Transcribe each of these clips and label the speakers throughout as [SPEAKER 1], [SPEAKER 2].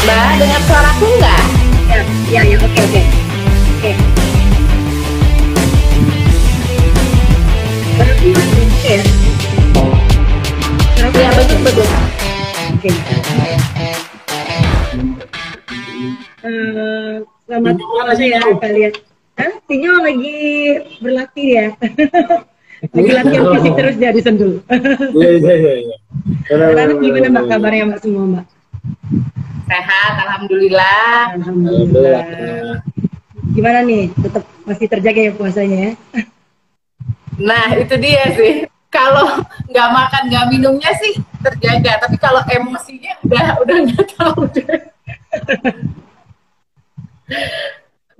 [SPEAKER 1] Mbak, dengar suaraku nggak?
[SPEAKER 2] Ya, oke. Berarti oke ya?
[SPEAKER 1] Ya, betul.
[SPEAKER 2] Oke. Selamat malam ya kalian. Sinyal lagi berlatih ya. Lagi latihan fisik terus jadi sendu.
[SPEAKER 3] Iya.
[SPEAKER 2] Anak gimana Mbak kabarnya Mbak semua Mbak?
[SPEAKER 1] Sehat, alhamdulillah.
[SPEAKER 2] Alhamdulillah. Gimana nih? Tetap masih terjaga ya puasanya ya?
[SPEAKER 1] Nah, itu dia sih. Kalau nggak makan nggak minumnya sih terjaga, tapi kalau emosinya udah nggak tahu deh.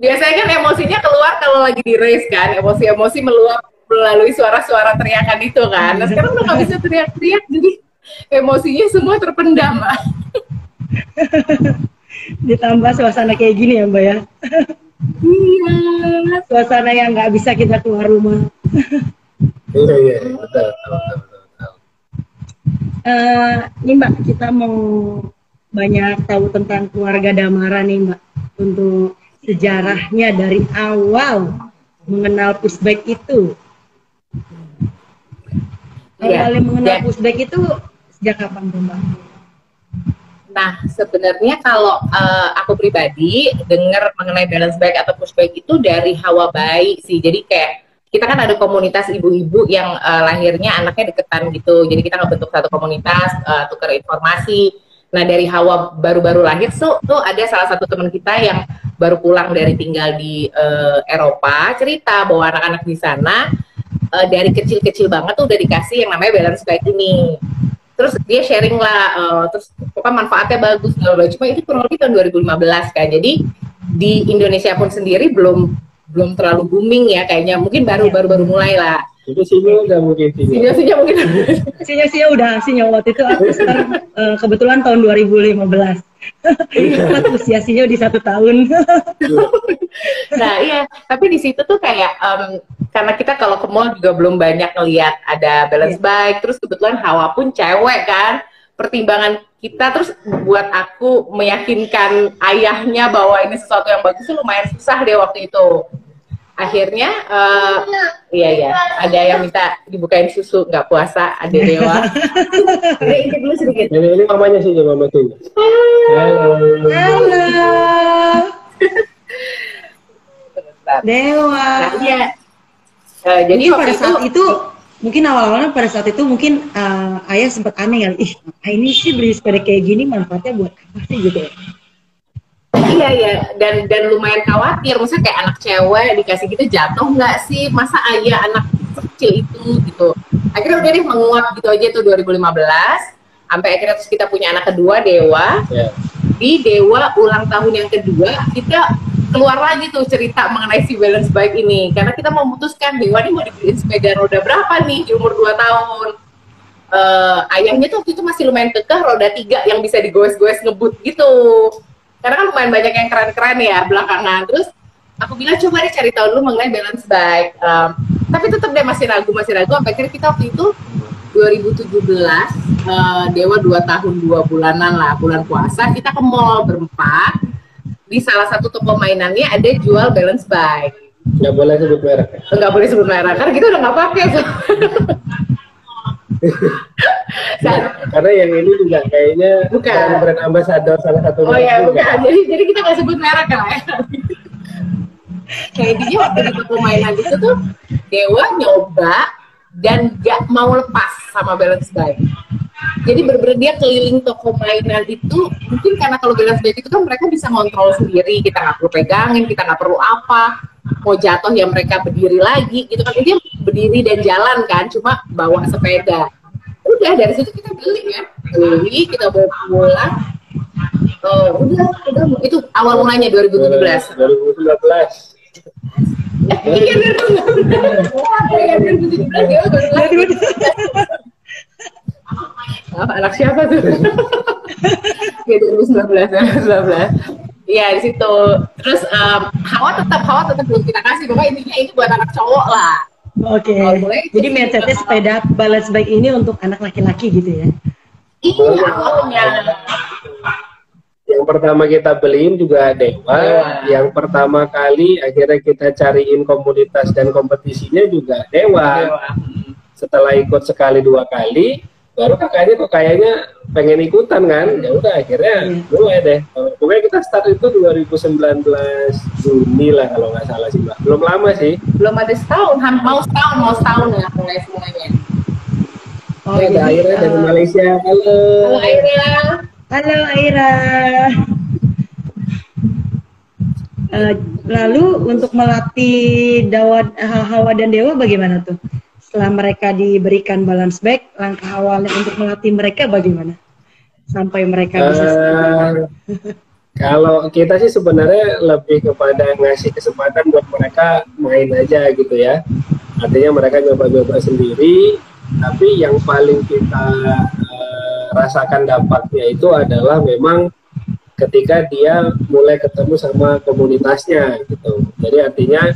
[SPEAKER 1] Biasanya kan emosinya keluar kalau lagi di race kan, emosi meluap melalui suara-suara teriakan itu kan. Nah sekarang udah nggak bisa teriak-teriak, jadi emosinya semua terpendam.
[SPEAKER 2] Ditambah suasana kayak gini ya Mbak ya?
[SPEAKER 1] Iya.
[SPEAKER 2] Suasana yang nggak bisa kita keluar rumah.
[SPEAKER 3] Iya, betul.
[SPEAKER 2] Ini Mbak, kita mau banyak tahu tentang keluarga Damara nih Mbak, untuk sejarahnya dari awal mengenal pushback itu. Awalnya mengenal pushback itu sejak kapan tuh Mbak?
[SPEAKER 1] Nah, sebenarnya kalau aku pribadi dengar mengenai balance bike atau pushback itu dari Hawa Bayi sih. Jadi kayak kita kan ada komunitas ibu-ibu yang lahirnya anaknya deketan gitu. Jadi kita ngebentuk satu komunitas, tukar informasi. Nah, dari Hawa baru-baru lahir tuh ada salah satu teman kita yang baru pulang dari tinggal di Eropa, cerita bahwa anak-anak di sana dari kecil-kecil banget tuh udah dikasih yang namanya balance bike ini. Terus dia sharing lah, terus pokoknya manfaatnya bagus, cuma itu kurang lebih tahun 2015 kan. Jadi di Indonesia pun sendiri belum terlalu booming ya kayaknya, mungkin baru mulai lah.
[SPEAKER 3] Itu sinyal udah mungkin
[SPEAKER 1] Sinyal mungkin.
[SPEAKER 2] Sinyal waktu itu aku kebetulan tahun 2015. Usia di 1 tahun.
[SPEAKER 1] Nah iya, tapi di situ tuh kayak karena kita kalau ke mall juga belum banyak ngelihat ada balance bike, terus kebetulan Hawa pun cewek kan, pertimbangan kita terus buat aku meyakinkan ayahnya bahwa ini sesuatu yang bagus tuh lumayan susah deh waktu itu. Akhirnya iya ada yang minta dibukain susu nggak puasa, ada Dewa. Ini dulu sedikit.
[SPEAKER 3] Ini mamanya sih, mama tuh. Halo.
[SPEAKER 2] Dewa.
[SPEAKER 1] Nah, iya.
[SPEAKER 2] Jadi pada saat itu mungkin awal-awalnya mungkin ayah sempat aneh kali, ini sih beli sepeda kayak gini manfaatnya buat apa sih gitu ya?
[SPEAKER 1] Iya dan lumayan khawatir, maksudnya kayak anak cewek dikasih gitu jatuh nggak sih, masa ayah anak kecil itu gitu. Akhirnya udah deh menguap gitu aja tuh 2015, sampai akhirnya terus kita punya anak kedua Dewa. Di Dewa ulang tahun yang kedua kita keluar lagi tuh cerita mengenai si balance bike ini, karena kita memutuskan Dewa ini mau dibeliin sepeda roda berapa nih di umur 2 tahun. Ayahnya tuh waktu itu masih lumayan kekeh roda 3 yang bisa digoes-goes ngebut gitu, karena kan lumayan banyak yang keren-keren ya belakangan. Terus aku bilang coba deh cari tahu dulu mengenai balance bike, tapi tetap deh masih ragu sampai akhirnya kita waktu itu 2017 Dewa 2 tahun 2 bulanan lah, bulan puasa kita ke mall berempat. Di salah satu toko mainannya ada jual balance bike.
[SPEAKER 3] Nggak boleh sebut merek.
[SPEAKER 1] Nggak boleh sebut merek, karena kita udah nggak pakai.
[SPEAKER 3] Karena yang ini juga kayaknya bukan brand ambassador salah satu.
[SPEAKER 1] Oh iya, bukan. Jadi kita nggak sebut merek lah ya. Kayak dia waktu di toko mainan itu tuh Dewa nyoba dan nggak mau lepas sama balance bike. Jadi bener-bener dia keliling toko mainan itu, mungkin karena kalau balance bike itu kan mereka bisa ngontrol sendiri, kita nggak perlu pegangin, kita nggak perlu apa, mau jatuh ya mereka berdiri lagi gitu kan, dia berdiri dan jalan kan, cuma bawa sepeda. Udah dari situ kita beli, kita bawa pulang. Udah itu awal mulanya 2017.
[SPEAKER 3] 2019.
[SPEAKER 1] Iya 2017. Anak siapa tuh? Ya 2019. Iya di situ. Terus Hawa tetap belum kita kasih. Pokoknya intinya ini buat anak cowok lah.
[SPEAKER 2] Oke. Jadi mindsetnya sepeda balance bike ini untuk anak laki-laki gitu ya?
[SPEAKER 1] Iya awalnya.
[SPEAKER 3] Yang pertama kita beliin juga Dewa. Yang pertama kali akhirnya kita cariin komunitas dan kompetisinya juga Dewa. Setelah ikut sekali 2 kali, baru kakaknya kok kayaknya pengen ikutan kan, ya udah akhirnya mulai deh. Pokoknya kita start itu 2019 Juni lah kalau nggak salah sih Mbak. Belum lama sih.
[SPEAKER 1] Belum ada setahun, mau setahun ya mulai semuanya.
[SPEAKER 3] Ada Aira dari Malaysia. Halo
[SPEAKER 1] Aira.
[SPEAKER 2] Halo Aira. Lalu untuk melatih Hawa dan Dewa bagaimana tuh? Setelah mereka diberikan balance bike, langkah awalnya untuk melatih mereka bagaimana? Sampai mereka bisa
[SPEAKER 3] kalau kita sih sebenarnya lebih kepada ngasih kesempatan buat mereka main aja gitu ya. Artinya mereka nyoba-nyoba sendiri, tapi yang paling kita rasakan dampaknya itu adalah memang ketika dia mulai ketemu sama komunitasnya gitu. Jadi artinya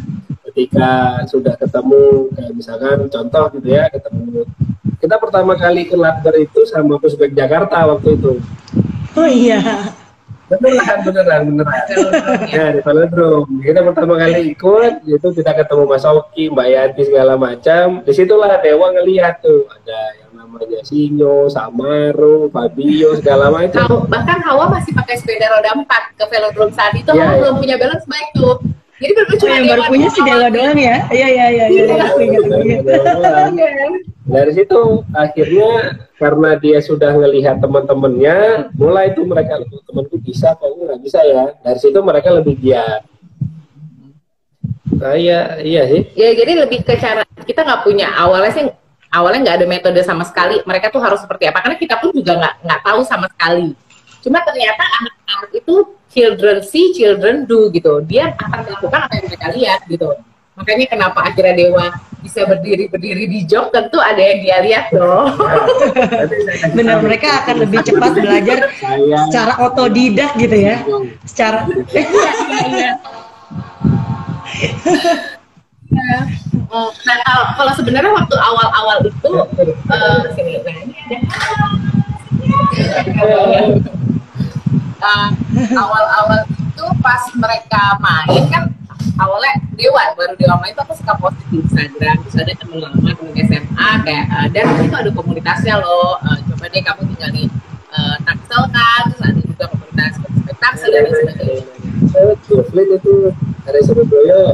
[SPEAKER 3] ketika sudah ketemu, kayak misalkan contoh gitu ya, ketemu kita pertama kali ke Latber itu sama Pushback Jakarta waktu itu.
[SPEAKER 2] Oh iya.
[SPEAKER 3] Beneran. Ya di Velodrome. Kita pertama kali ikut, itu kita ketemu Mas Oki, Mbak Yanti segala macam. Disitulah Dewa ngelihat tuh ada yang namanya Sinyo, Samaru, Fabio segala macam.
[SPEAKER 1] Bahkan Hawa masih pakai sepeda roda 4 ke Velodrome saat itu. Hawa belum punya balance bike tuh. Jadi cuma
[SPEAKER 2] yang baru punya si Dewa doang ya? Iya.
[SPEAKER 3] Dari situ akhirnya karena dia sudah ngelihat teman-temannya, mulai itu mereka, temanku bisa kok, nggak bisa ya. Dari situ mereka lebih giat. Nah, iya sih. Ya
[SPEAKER 1] jadi lebih ke cara kita nggak punya awalnya nggak ada metode sama sekali. Mereka tuh harus seperti apa? Karena kita pun juga nggak tahu sama sekali. Cuma ternyata anak-anak itu children see, children do gitu. Dia akan melakukan apa yang mereka lihat gitu. Makanya kenapa akhirnya Dewa bisa berdiri di jog, tentu ada yang dia lihat dong.
[SPEAKER 2] Benar, mereka akan lebih cepat belajar secara otodidak gitu ya. Secara
[SPEAKER 1] Nah kalau sebenarnya waktu awal-awal itu sini, nah ini ada awal-awal itu pas mereka main kan, awalnya baru Dewa main tuh aku suka posting di Instagram, terus ada temen lama, temen SMA kayak dan itu ada komunitasnya loh, coba deh kamu tinggal di Tangsel kan, terus ada juga komunitas Tangsel dan lain sebagainya.
[SPEAKER 3] Itu ada Surabaya.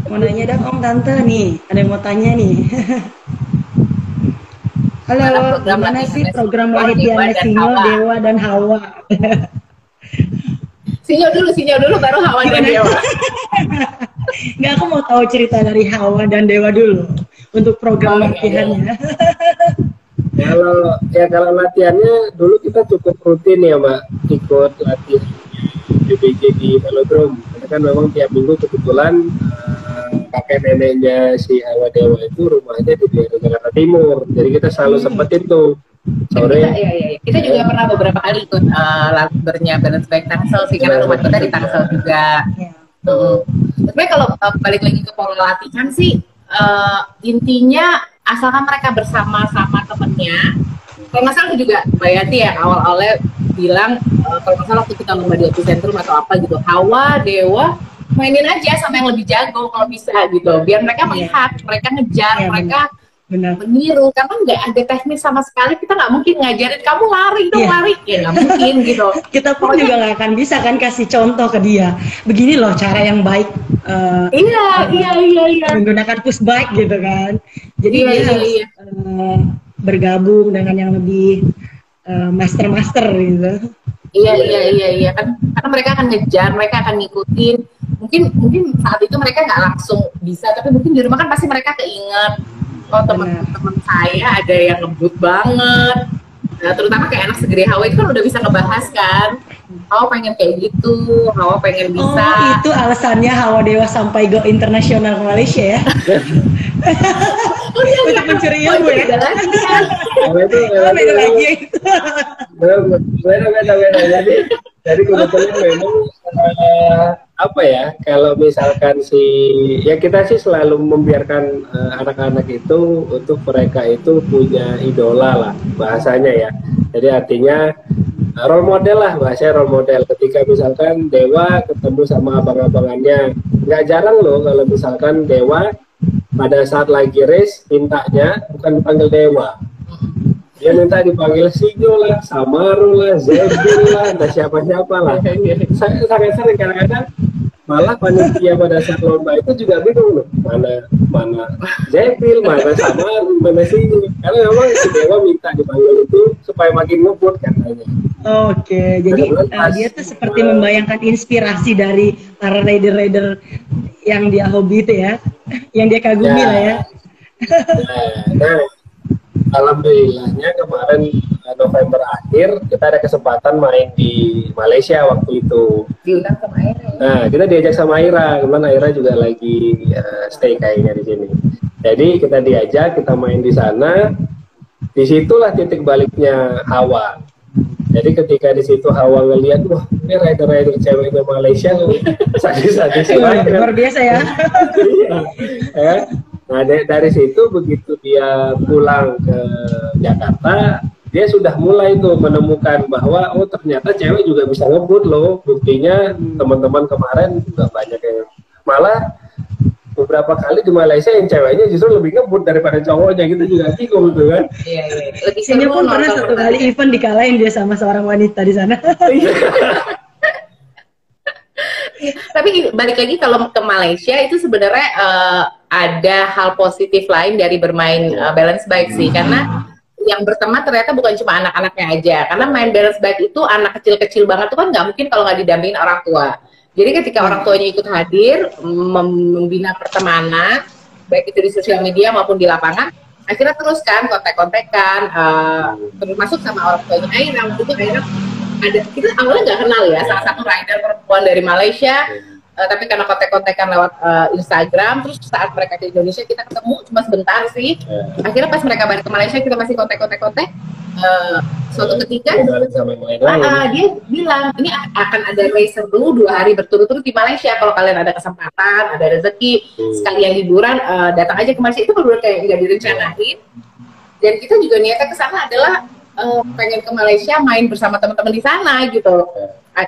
[SPEAKER 2] Mau nanya dong Om Tante nih, ada yang mau tanya nih. Halo, gimana sih program latihannya Sinyo, Dewa, dan Hawa?
[SPEAKER 1] Sinyo dulu baru Hawa dan Dewa.
[SPEAKER 2] Nggak, aku mau tahu cerita dari Hawa dan Dewa dulu untuk program latihannya.
[SPEAKER 3] Kalau latihannya dulu kita cukup rutin ya Mbak, ikut latihan DBJ di Velodrome. Karena kan memang tiap minggu kebetulan kakek neneknya si Hawa Dewa itu rumahnya di daerah Jakarta Timur, jadi kita selalu sempetin tuh sore.
[SPEAKER 1] Iya. Kita juga pernah beberapa kali ikut Latbernya balance bike Tangsel sih, karena rumah kita di Tangsel juga. Sebenarnya kalau balik lagi ke pola latihan sih, intinya asalkan mereka bersama-sama temennya. Kalau nggak salah juga Mbak Yanti ya awal-awalnya bilang kalau nggak salah waktu kita lomba di epicentrum atau apa gitu, Hawa, Dewa mainin aja sama yang lebih jago kalau bisa gitu, biar mereka melihat, mereka ngejar, mereka meniru, karena nggak ada teknis sama sekali. Kita nggak mungkin ngajarin kamu lari dong, lari ya nggak mungkin gitu.
[SPEAKER 2] Kita pun juga nggak akan bisa kan kasih contoh ke dia, begini loh cara yang baik.
[SPEAKER 1] Iya.
[SPEAKER 2] Menggunakan push bike gitu kan. Jadi dia harus bergabung dengan yang lebih master gitu.
[SPEAKER 1] Iya kan, karena mereka akan ngejar, mereka akan ngikutin. Mungkin saat itu mereka nggak langsung bisa, tapi mungkin di rumah kan pasti mereka keinget, oh teman-teman saya ada yang ngebut banget. Nah, terutama kayak anak segede Hawa itu kan udah bisa ngebahas kan, Hawa pengen kayak gitu, Hawa pengen bisa.
[SPEAKER 2] Oh, itu alasannya Hawa Dewa sampai go internasional ke Malaysia ya? Untuk mencuri ilmu ya?
[SPEAKER 3] Beda lagi. Beda. Jadi kebetulan memang apa ya, kalau misalkan ya kita sih selalu membiarkan anak-anak itu untuk mereka itu punya idola lah bahasanya ya. Jadi artinya role model lah, bahasanya role model. Ketika misalkan Dewa ketemu sama abang-abangannya, nggak jarang loh kalau misalkan Dewa pada saat lagi race mintanya bukan dipanggil Dewa, dia minta dipanggil Sinyo lah, Samaru lah, Zebil lah, entah siapa-siapa lah. Saya sangat sering kadang-kadang malah panitia pada saat lomba itu juga bingung loh, mana Zebil, mana Samaru, mana Sinyo, karena memang si Dewa minta dipanggil itu supaya makin ngebut katanya.
[SPEAKER 2] Oke, jadi dia tuh seperti membayangkan inspirasi dari para rider-rider yang dia hobi itu ya, yang dia kagumi lah ya.
[SPEAKER 3] Nah, alhamdulillahnya kemarin November akhir kita ada kesempatan main di Malaysia waktu itu.
[SPEAKER 1] Diundang sama Aira.
[SPEAKER 3] Nah, kita diajak sama Aira, kemudian Aira juga lagi stay kayaknya di sini. Jadi kita diajak, kita main di sana. Disitulah titik baliknya Hawa. Jadi ketika di situ Hawa ngeliat, wah ini rider-rider ceweknya Malaysia loh, sadis-sadis banget.
[SPEAKER 2] Luar biasa ya.
[SPEAKER 3] Ya. Nah dari situ begitu dia pulang ke Jakarta, dia sudah mulai tuh menemukan bahwa oh ternyata cewek juga bisa ngebut loh. Buktinya teman-teman kemarin juga banyak yang malah beberapa kali di Malaysia yang ceweknya justru lebih ngebut daripada cowoknya gitu juga bingung gitu kan.
[SPEAKER 1] Iya.
[SPEAKER 2] Ini pun pernah satu kali event dikalahin dia sama seorang wanita di sana.
[SPEAKER 1] Tapi balik lagi kalau ke Malaysia itu sebenarnya ada hal positif lain dari bermain balance bike sih, karena yang berteman ternyata bukan cuma anak-anaknya aja, karena main balance bike itu anak kecil-kecil banget tuh kan nggak mungkin kalau nggak didampingin orang tua. Jadi ketika orang tuanya ikut hadir, membina pertemanan, baik itu di sosial media maupun di lapangan, akhirnya terus kan kontak-kontakan, termasuk sama orang tuanya Aira. Waktu itu Aira ada, kita awalnya nggak kenal ya, salah satu rider perempuan dari Malaysia, tapi karena kontak-kontakan lewat Instagram, terus saat mereka ke Indonesia kita ketemu cuma sebentar sih. Akhirnya pas mereka balik ke Malaysia kita masih kontak-kontak. Suatu ketika dia bilang ini akan ada race seru 2 hari berturut-turut di Malaysia, kalau kalian ada kesempatan, ada rezeki, sekalian liburan, datang aja ke Malaysia. Itu benar-benar kayak nggak direncanain, dan kita juga niatnya ke sana adalah pengen ke Malaysia main bersama teman-teman di sana gitu.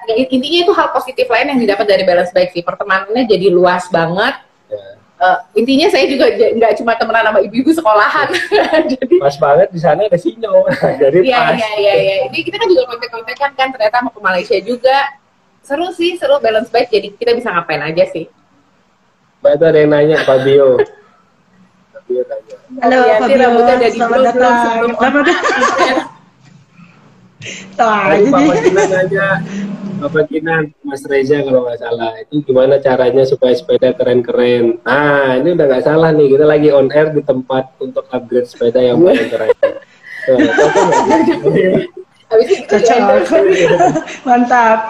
[SPEAKER 1] Intinya itu hal positif lain yang didapat dari balance bike sih, pertemanannya jadi luas banget. Intinya saya juga nggak cuma temenan sama ibu-ibu sekolahan. Jadi
[SPEAKER 3] pas banget di sana ada Sinyo. Jadi pas.
[SPEAKER 1] Iya. Jadi kita kan juga kontak-kontakan kan, ternyata mau ke Malaysia juga. Seru sih, seru balance bike. Jadi kita bisa ngapain aja sih.
[SPEAKER 3] Mbak itu ada yang nanya, Fabio. Fabio tanya.
[SPEAKER 2] Halo Fabio, selamat datang.
[SPEAKER 3] Tadi Bapak Kinan nanya, Bapak Kinan, Mas Reza kalau nggak salah, itu gimana caranya supaya sepeda keren-keren? Nah, ini udah nggak salah nih, kita lagi on air di tempat untuk upgrade sepeda yang paling keren.
[SPEAKER 2] Mantap.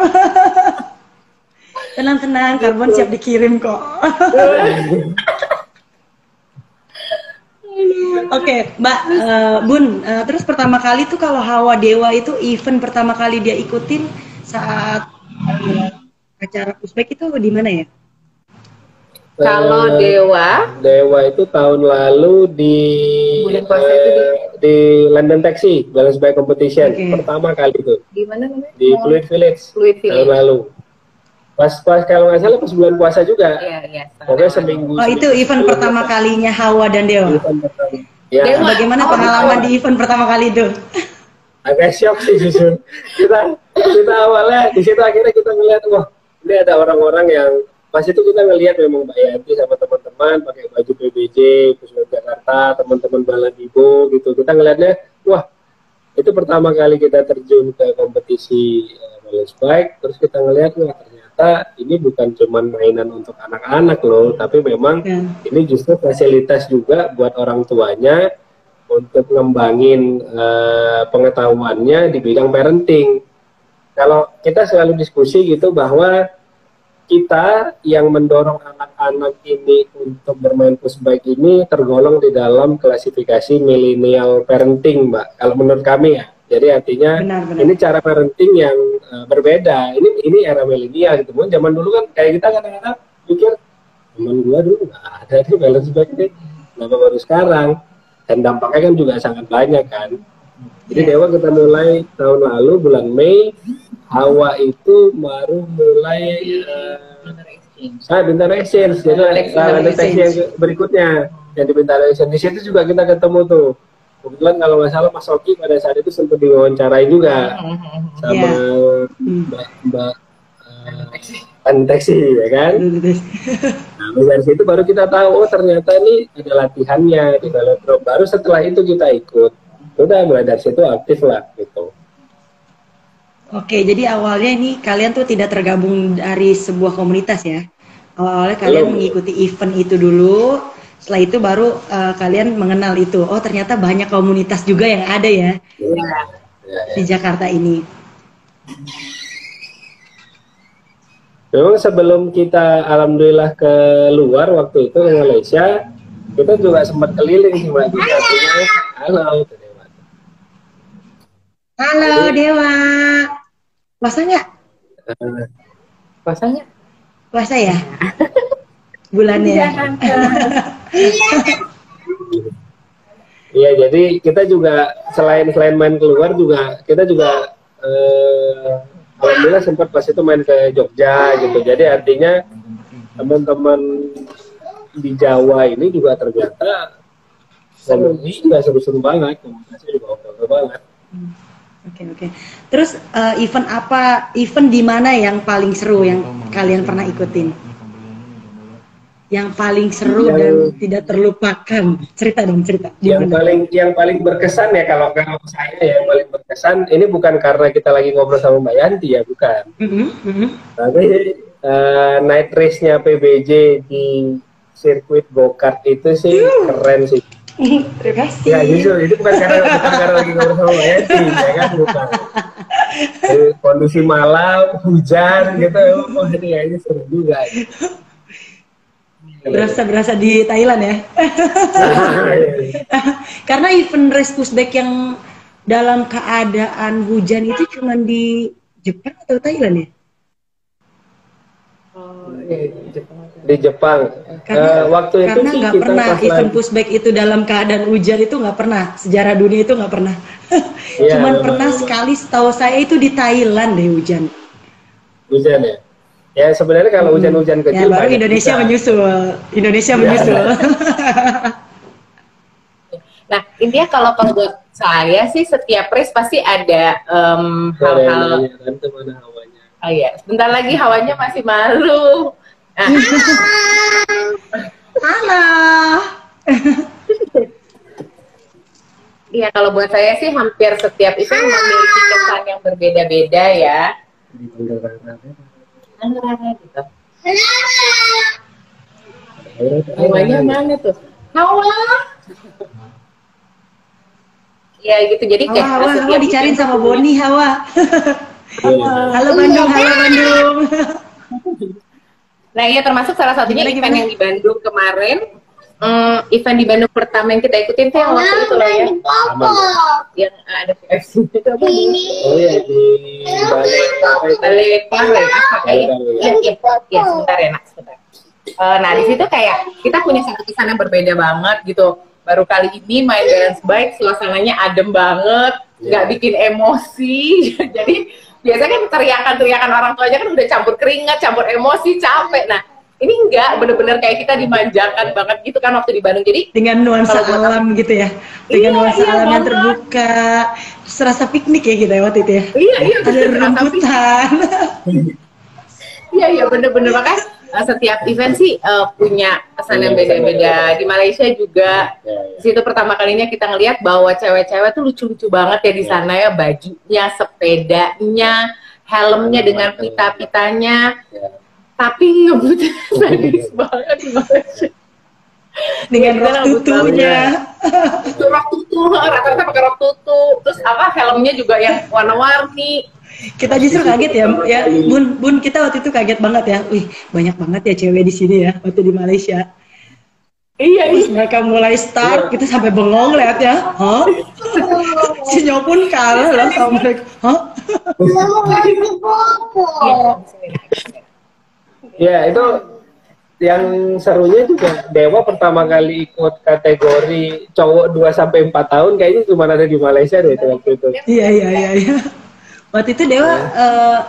[SPEAKER 2] Tenang, karbon siap dikirim kok. Oke, Mbak Bun, terus pertama kali tuh kalau Hawa Dewa itu event pertama kali dia ikutin saat acara Pushbike itu di mana ya?
[SPEAKER 1] Kalau
[SPEAKER 3] Dewa itu tahun lalu di London Taxi Balance Bike Competition, pertama kali itu.
[SPEAKER 1] Di mana namanya?
[SPEAKER 3] Di Fluid Village. Tahun lalu. Pas kalau nggak salah pas bulan puasa juga.
[SPEAKER 1] Iya.
[SPEAKER 3] Pokoknya seminggu.
[SPEAKER 2] Oh, itu event pertama kalinya Hawa dan Dewa.
[SPEAKER 3] Ya.
[SPEAKER 2] Bagaimana pengalaman di event pertama kali itu?
[SPEAKER 3] Agak shock sih justru. Kita awalnya di situ akhirnya kita ngeliat, wah ini ada orang-orang yang pas itu kita ngelihat memang Mbak Yanti sama teman-teman pakai baju PBJ, Pusat Jakarta, teman-teman Baladibo gitu. Kita ngelihatnya, wah itu pertama kali kita terjun ke kompetisi balance bike, terus kita ngelihat, wah ternyata ini bukan cuma mainan untuk anak-anak loh, tapi memang ini justru fasilitas juga buat orang tuanya untuk ngembangin pengetahuannya di bidang parenting. Kalau kita selalu diskusi gitu bahwa kita yang mendorong anak-anak ini untuk bermain push bike ini tergolong di dalam klasifikasi millennial parenting, Mbak. Kalau menurut kami ya. Jadi artinya benar. Ini cara parenting yang berbeda. Ini era milenial gitu. Zaman dulu kan kayak kita kadang-kadang pikir teman gua dulu nggak ada nih balance bike ini. Kenapa baru sekarang? Dan dampaknya kan juga sangat banyak kan. Jadi Dewa kita mulai tahun lalu bulan Mei, Hawa itu baru mulai Bintaro Exchange. Jadi ada exchange yang berikutnya yang di Bintaro Exchange. Di situ juga kita ketemu tuh. Kebetulan kalau nggak salah Mas Oki pada saat itu sempat diwawancarai juga sama Mbak Anteksi ya kan. Nah dari situ baru kita tahu, oh ternyata ini ada latihannya di velodrome. Baru setelah itu kita ikut. Udah mulai dari situ aktif lah gitu.
[SPEAKER 2] Oke, jadi awalnya ini kalian tuh tidak tergabung dari sebuah komunitas ya. Awalnya kalian mengikuti event itu dulu, setelah itu baru kalian mengenal itu. Oh ternyata banyak komunitas juga yang ada ya di Jakarta ini.
[SPEAKER 3] Memang sebelum kita alhamdulillah ke luar waktu itu ke Malaysia, kita juga sempat keliling sih Mbak. Halo.
[SPEAKER 2] Halo Dewa, puasa nggak?
[SPEAKER 1] Puasanya?
[SPEAKER 2] Puasa ya? Bulannya?
[SPEAKER 3] Iya, jadi kita juga selain main keluar juga, kita juga alhamdulillah sempat pas itu main ke Jogja gitu. Jadi artinya teman-teman di Jawa ini juga ternyata seru-seru banget, komunikasi juga oke banget.
[SPEAKER 2] Oke. Terus event di mana yang paling seru yang kalian pernah ikutin? Yang paling seru dan tidak terlupakan. Cerita.
[SPEAKER 3] Yang paling berkesan ya kalau saya ya, yang paling berkesan ini bukan karena kita lagi ngobrol sama Mbak Yanti ya, bukan. Tapi night race-nya PBJ di sirkuit go-kart itu sih keren sih.
[SPEAKER 2] Terima kasih.
[SPEAKER 3] Ya justru itu bukan karena lagi ngobrol sama Mbak Yanti, ya kan, bukan. Kondisi malam, hujan gitu, ini seru juga.
[SPEAKER 2] Berasa di Thailand ya. Karena event race pushback yang dalam keadaan hujan itu cuma di Jepang atau Thailand ya?
[SPEAKER 3] Di Jepang. Waktu itu sih
[SPEAKER 2] nggak
[SPEAKER 3] kita
[SPEAKER 2] pernah event pushback itu dalam keadaan hujan, itu nggak pernah, sejarah dunia itu nggak pernah. Cuman pernah sekali setahu saya itu di Thailand deh hujan
[SPEAKER 3] ya. Ya sebenarnya kalau hujan-hujan kecil
[SPEAKER 2] baru Indonesia menyusul.
[SPEAKER 1] Nah intinya kalau buat saya sih setiap race pasti ada hal-hal. Oh iya, sebentar lagi hawanya masih malu. Nah.
[SPEAKER 2] Halo.
[SPEAKER 1] Iya, kalau buat saya sih hampir setiap event memiliki kesan yang berbeda-beda ya. Gitu. Hawanya mana tuh? Hawa. Ya gitu, jadi kayak
[SPEAKER 2] Hawa dicariin sama Boni, Hawa. Halo Bandung.
[SPEAKER 1] Nah iya, termasuk salah satunya event yang di Bandung kemarin. Event di Bandung pertama yang kita ikutin tuh yang waktu itu loh ya. Yang ada KFC itu apa?
[SPEAKER 3] Oh ya, di
[SPEAKER 1] Balai apa kayak? Iya, sebentar. Nah di situ kayak kita punya satu kesan yang berbeda banget gitu. Baru kali ini main balance bike, suasananya adem banget, nggak bikin emosi. Jadi biasanya kan teriakan orang tua aja kan udah campur keringat, campur emosi, capek. Nah ini enggak, bener-bener kayak kita dimanjakan banget gitu kan waktu di Bandung. Jadi
[SPEAKER 2] dengan nuansa alam gitu ya, dengan nuansa alam yang terbuka, serasa piknik ya gitu ya waktu itu ya.
[SPEAKER 1] Iya
[SPEAKER 2] ada rumputan.
[SPEAKER 1] Iya bener-bener, makanya setiap event sih punya kesan yang beda-beda. Di Malaysia juga, di situ pertama kalinya kita ngelihat bahwa cewek-cewek tuh lucu-lucu banget ya di sana ya, bajunya, sepedanya, helmnya dengan pita-pitanya, tapi ngebutnya sadis banget di Malaysia.
[SPEAKER 2] Dengan rok tutunya.
[SPEAKER 1] Itu rok tutu, rata-rata pakai rok tutu. Terus apa, helmnya juga yang warna-warni.
[SPEAKER 2] Kita justru kaget ya, Bun, kita waktu itu kaget banget ya. Wih, banyak banget ya cewek di sini ya waktu di Malaysia.
[SPEAKER 1] Iya,
[SPEAKER 2] Terus mereka mulai start, kita sampai bengong lihat ya. Hah? Si Nyo pun kalah lah sama mereka. Hah?
[SPEAKER 3] Ya, itu yang serunya juga Dewa pertama kali ikut kategori cowok 2-4 tahun kayaknya cuma ada di Malaysia deh itu waktu itu.
[SPEAKER 2] Iya. Waktu itu Dewa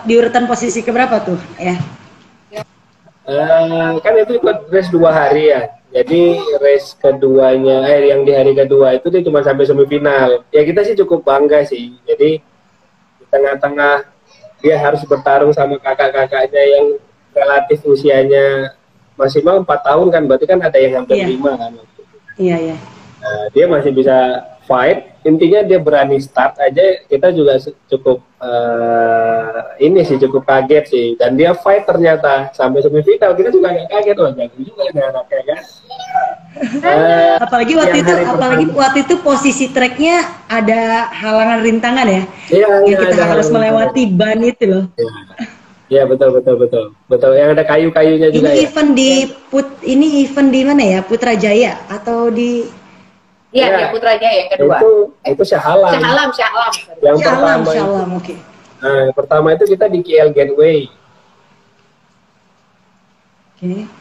[SPEAKER 2] di urutan posisi keberapa tuh? Ya.
[SPEAKER 3] Kan itu ikut race 2 hari ya. Jadi race keduanya, yang di hari kedua itu dia cuma sampai semifinal. Ya kita sih cukup bangga sih. Jadi di tengah-tengah dia harus bertarung sama kakak-kakaknya yang relatif usianya maksimal 4 tahun kan. Berarti kan ada yang hampir 5 kan.
[SPEAKER 2] Iya.
[SPEAKER 3] Nah, dia masih bisa fight, intinya dia berani start aja, kita juga cukup cukup kaget sih, dan dia fight ternyata sampai semifinal, kita juga nggak kaget loh, jago juga nih anaknya kan.
[SPEAKER 2] Apalagi waktu itu posisi treknya ada halangan rintangan ya, yang kita harus melewati ban itu loh.
[SPEAKER 3] Iya betul, yang ada kayu-kayunya juga.
[SPEAKER 2] Ini event di mana ya, Putrajaya atau di?
[SPEAKER 1] Iya, di Putrajaya yang kedua.
[SPEAKER 3] Itu Shah Alam. Yang pertama,
[SPEAKER 2] oke.
[SPEAKER 3] Nah, yang pertama itu kita di KL Gateway.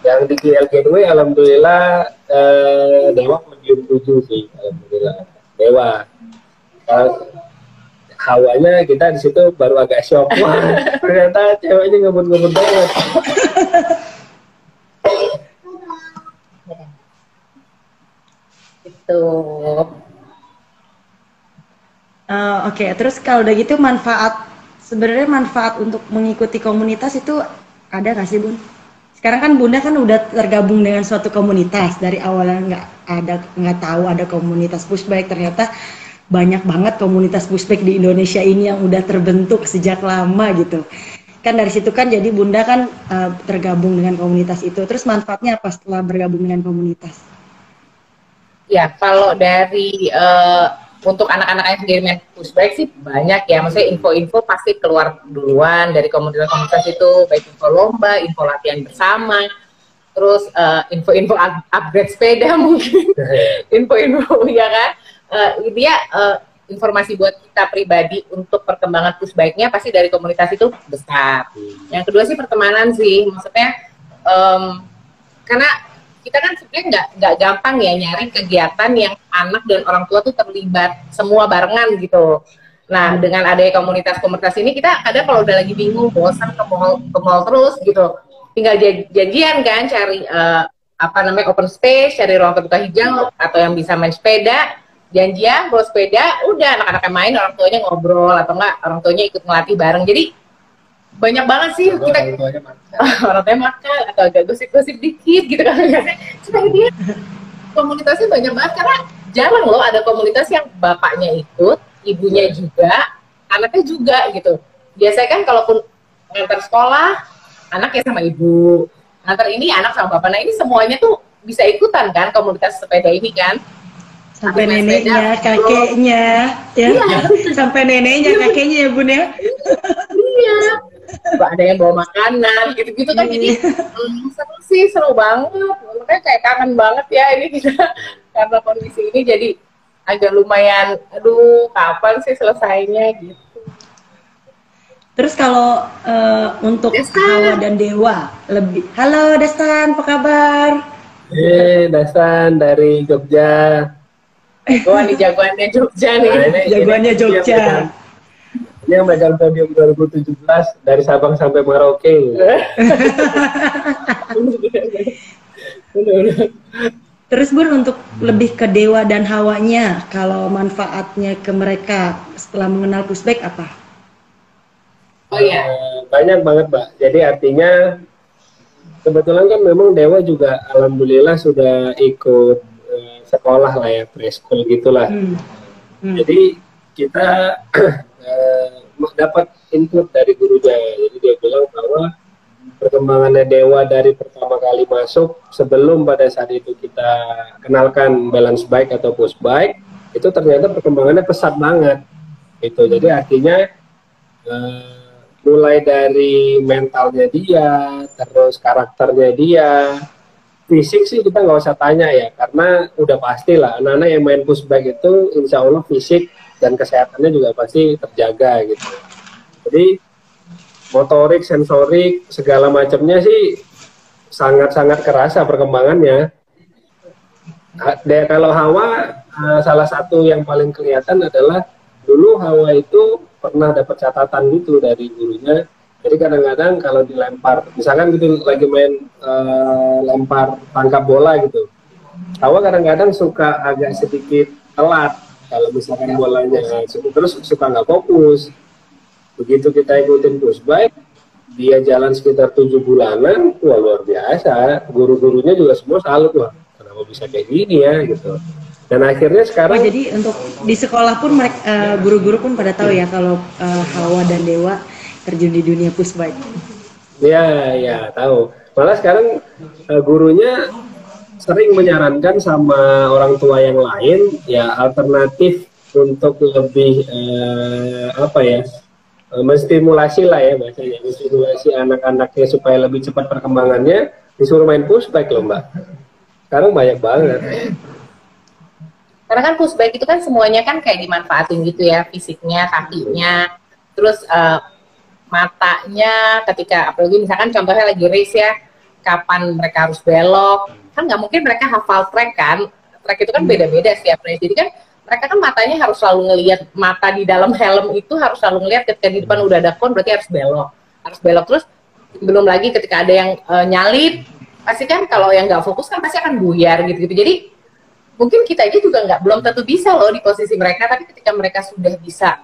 [SPEAKER 3] Yang di KL Gateway, alhamdulillah Dewa medium 7 sih, alhamdulillah. Dewa. Hawanya kita di situ baru agak shock, wah ternyata ceweknya ngebut-ngebut banget.
[SPEAKER 2] Oke, terus kalau udah gitu sebenarnya manfaat untuk mengikuti komunitas itu ada nggak sih, Bun? Sekarang kan Bunda kan udah tergabung dengan suatu komunitas, dari awalnya nggak tahu ada komunitas pushbike, ternyata banyak banget komunitas pushbike di Indonesia ini yang udah terbentuk sejak lama gitu. Kan dari situ kan jadi Bunda kan tergabung dengan komunitas itu. Terus manfaatnya apa setelah bergabung dengan komunitas?
[SPEAKER 1] Ya, kalau dari untuk anak-anak yang sendiri main pushbike sih banyak ya, maksudnya info-info pasti keluar duluan dari komunitas-komunitas itu, baik info lomba, info latihan bersama, terus info-info upgrade sepeda mungkin, info-info ya kan, informasi buat kita pribadi untuk perkembangan pushbike-nya pasti dari komunitas itu besar. Yang kedua sih pertemanan sih, maksudnya karena kita kan sebenarnya nggak gampang ya nyari kegiatan yang anak dan orang tua tuh terlibat semua barengan gitu. Nah, dengan adanya komunitas-komunitas ini, kita kadang kalau udah lagi bingung, bosan ke mall terus gitu, tinggal janjian kan, cari open space, cari ruang terbuka hijau atau yang bisa main sepeda, janjian bawa sepeda, udah anak-anaknya main, orang tuanya ngobrol atau enggak orang tuanya ikut ngelatih bareng. Jadi banyak banget sih kita orang tuanya makan atau agak gosip-gosip dikit gitu kan. Cuma dia komunitasnya banyak banget, karena jarang loh ada komunitas yang bapaknya ikut, ibunya juga, anaknya juga gitu. Biasanya kan kalaupun ngantar sekolah, anaknya sama ibu, ngantar ini anak sama bapak. Nah ini semuanya tuh bisa ikutan kan komunitas sepeda ini kan.
[SPEAKER 2] Sampai neneknya, kakeknya, ya. Sampai neneknya, kakeknya ya Bun ya.
[SPEAKER 1] Iya. Ada yang bawa makanan, gitu-gitu kan. Jadi seru sih, seru banget. Makanya kayak kangen banget ya ini kita karena kondisi ini jadi agak lumayan, aduh kapan sih selesainya gitu.
[SPEAKER 2] Terus kalau untuk Hawa dan Dewa lebih, halo Destan, apa kabar?
[SPEAKER 3] Destan dari Jogja.
[SPEAKER 1] Wah, ini jagoannya Jogja nih.
[SPEAKER 2] Jagoannya Jogja.
[SPEAKER 3] Ini yang megang podium 2017 dari Sabang sampai Merauke.
[SPEAKER 2] Terus Bun, untuk lebih ke Dewa dan Hawanya, kalau manfaatnya ke mereka setelah mengenal pushbike apa?
[SPEAKER 1] Oh iya.
[SPEAKER 3] Banyak banget, Mbak. Jadi artinya kebetulan kan memang Dewa juga alhamdulillah sudah ikut sekolah lah ya, preschool gitulah. Jadi kita dapat input dari gurunya. Jadi dia bilang bahwa perkembangannya Dewa dari pertama kali masuk sebelum pada saat itu kita kenalkan balance bike atau push bike, itu ternyata perkembangannya pesat banget. Itu jadi artinya mulai dari mentalnya dia, terus karakternya dia, fisik sih kita nggak usah tanya ya, karena udah pasti lah anak-anak yang main push bike itu insya Allah fisik dan kesehatannya juga pasti terjaga gitu. Jadi motorik, sensorik, segala macamnya sih sangat-sangat kerasa perkembangannya. Kalau Hawa, salah satu yang paling kelihatan adalah dulu Hawa itu pernah dapat catatan gitu dari gurunya. Jadi kadang-kadang kalau dilempar, misalkan gitu lagi main lempar tangkap bola gitu, Hawa kadang-kadang suka agak sedikit telat kalau misalkan bolanya, terus suka nggak fokus. Begitu kita ikutin push bike, dia jalan sekitar 7 bulanan, wah luar biasa. Guru-gurunya juga semua salut, wah kenapa bisa kayak gini ya gitu. Dan akhirnya sekarang
[SPEAKER 2] jadi untuk di sekolah pun mereka guru-guru pun pada tahu ya kalau Hawa dan Dewa terjun di dunia push bike.
[SPEAKER 3] Ya tahu. Malah sekarang gurunya sering menyarankan sama orang tua yang lain ya alternatif untuk lebih menstimulasi lah ya bahasanya, menstimulasi anak-anaknya supaya lebih cepat perkembangannya, disuruh main push bike loh Mbak. Sekarang banyak banget.
[SPEAKER 1] Karena kan push bike itu kan semuanya kan kayak dimanfaatin gitu ya, fisiknya, kakinya, terus matanya ketika, apalagi misalkan contohnya lagi race ya, kapan mereka harus belok, kan nggak mungkin mereka hafal track kan, track itu kan beda-beda setiap race, jadi kan mereka kan matanya harus selalu ngelihat, mata di dalam helm itu harus selalu ngelihat ketika di depan udah ada kon berarti harus belok terus, belum lagi ketika ada yang nyalip, pasti kan kalau yang nggak fokus kan pasti akan buyar gitu-gitu, jadi mungkin kita aja juga belum tentu bisa loh di posisi mereka, tapi ketika mereka sudah bisa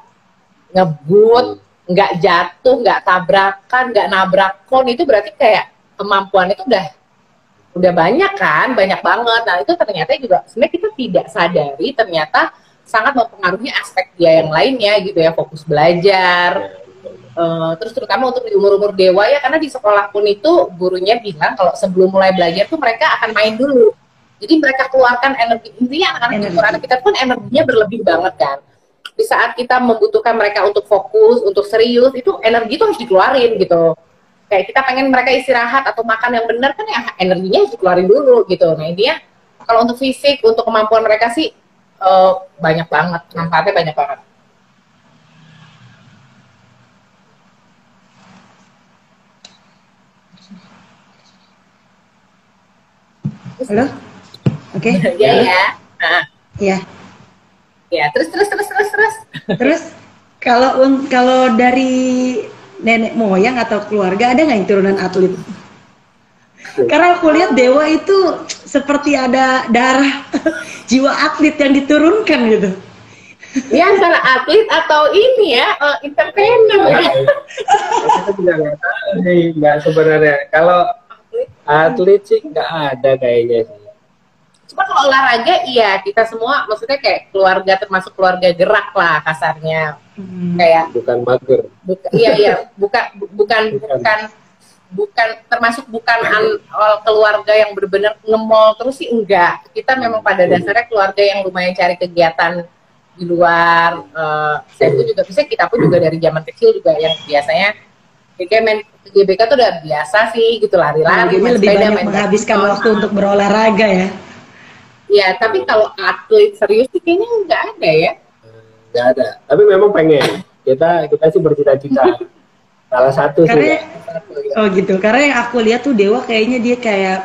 [SPEAKER 1] ngebut, nggak jatuh, nggak tabrakan, nggak nabrak kon, itu berarti kayak kemampuan itu udah banyak kan, banyak banget. Nah itu ternyata juga sebenarnya kita tidak sadari ternyata sangat mempengaruhi aspek dia yang lainnya gitu ya, fokus belajar. Terus terutama untuk di umur-umur Dewa ya, karena di sekolah pun itu gurunya bilang kalau sebelum mulai belajar tuh mereka akan main dulu. Jadi mereka keluarkan energi, intinya anak-anak kita pun energinya berlebih banget kan. Di saat kita membutuhkan mereka untuk fokus, untuk serius, itu energi itu harus dikeluarin gitu. Kayak kita pengen mereka istirahat atau makan yang benar kan ya energinya harus dikeluarin dulu gitu. Nah intinya kalau untuk fisik, untuk kemampuan mereka sih banyak banget, manfaatnya banyak banget.
[SPEAKER 2] Halo? Oke.
[SPEAKER 1] Iya ya.
[SPEAKER 2] Iya.
[SPEAKER 1] Ya, terus.
[SPEAKER 2] Terus kalau dari nenek moyang atau keluarga ada nggak yang turunan atlet? Karena aku lihat Dewa itu seperti ada darah jiwa atlet yang diturunkan gitu.
[SPEAKER 1] Ya antara atlet atau ini ya entrepreneur ya.
[SPEAKER 3] Kita juga nggak tahu nih Mbak sebenarnya. Kalau atlet sih nggak ada kayaknya sih.
[SPEAKER 1] Cuma kalau olahraga iya, kita semua maksudnya kayak keluarga, termasuk keluarga gerak lah kasarnya. Kayak
[SPEAKER 3] bukan mager.
[SPEAKER 1] Bukan termasuk keluarga yang benar-benar ngemol terus sih enggak. Kita memang pada dasarnya keluarga yang lumayan cari kegiatan di luar. Saya pun juga kita pun juga dari zaman kecil juga yang biasanya kayak main GBK tuh udah biasa sih gitu, lari-lari, main
[SPEAKER 2] lebih
[SPEAKER 1] sepeda,
[SPEAKER 2] banyak menghabiskan waktu untuk berolahraga ya.
[SPEAKER 1] Ya, tapi kalau atlet serius sih kayaknya nggak ada ya.
[SPEAKER 3] Nggak ada, tapi memang pengen. Kita sih bercita-cita. Salah satu
[SPEAKER 2] karena,
[SPEAKER 3] sih.
[SPEAKER 2] Oh gitu, karena yang aku lihat tuh Dewa kayaknya dia kayak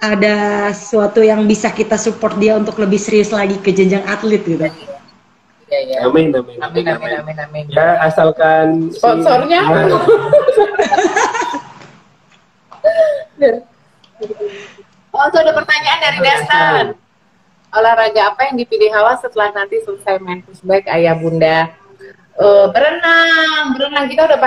[SPEAKER 2] ada sesuatu yang bisa kita support dia untuk lebih serius lagi ke jenjang atlet gitu.
[SPEAKER 1] Ya.
[SPEAKER 3] Amin. Ya, asalkan
[SPEAKER 1] sponsornya. Oh, itu ada pertanyaan dari Dastan. Olahraga apa yang dipilih Hawa setelah nanti selesai main push bike, ayah bunda? Berenang. Kita udah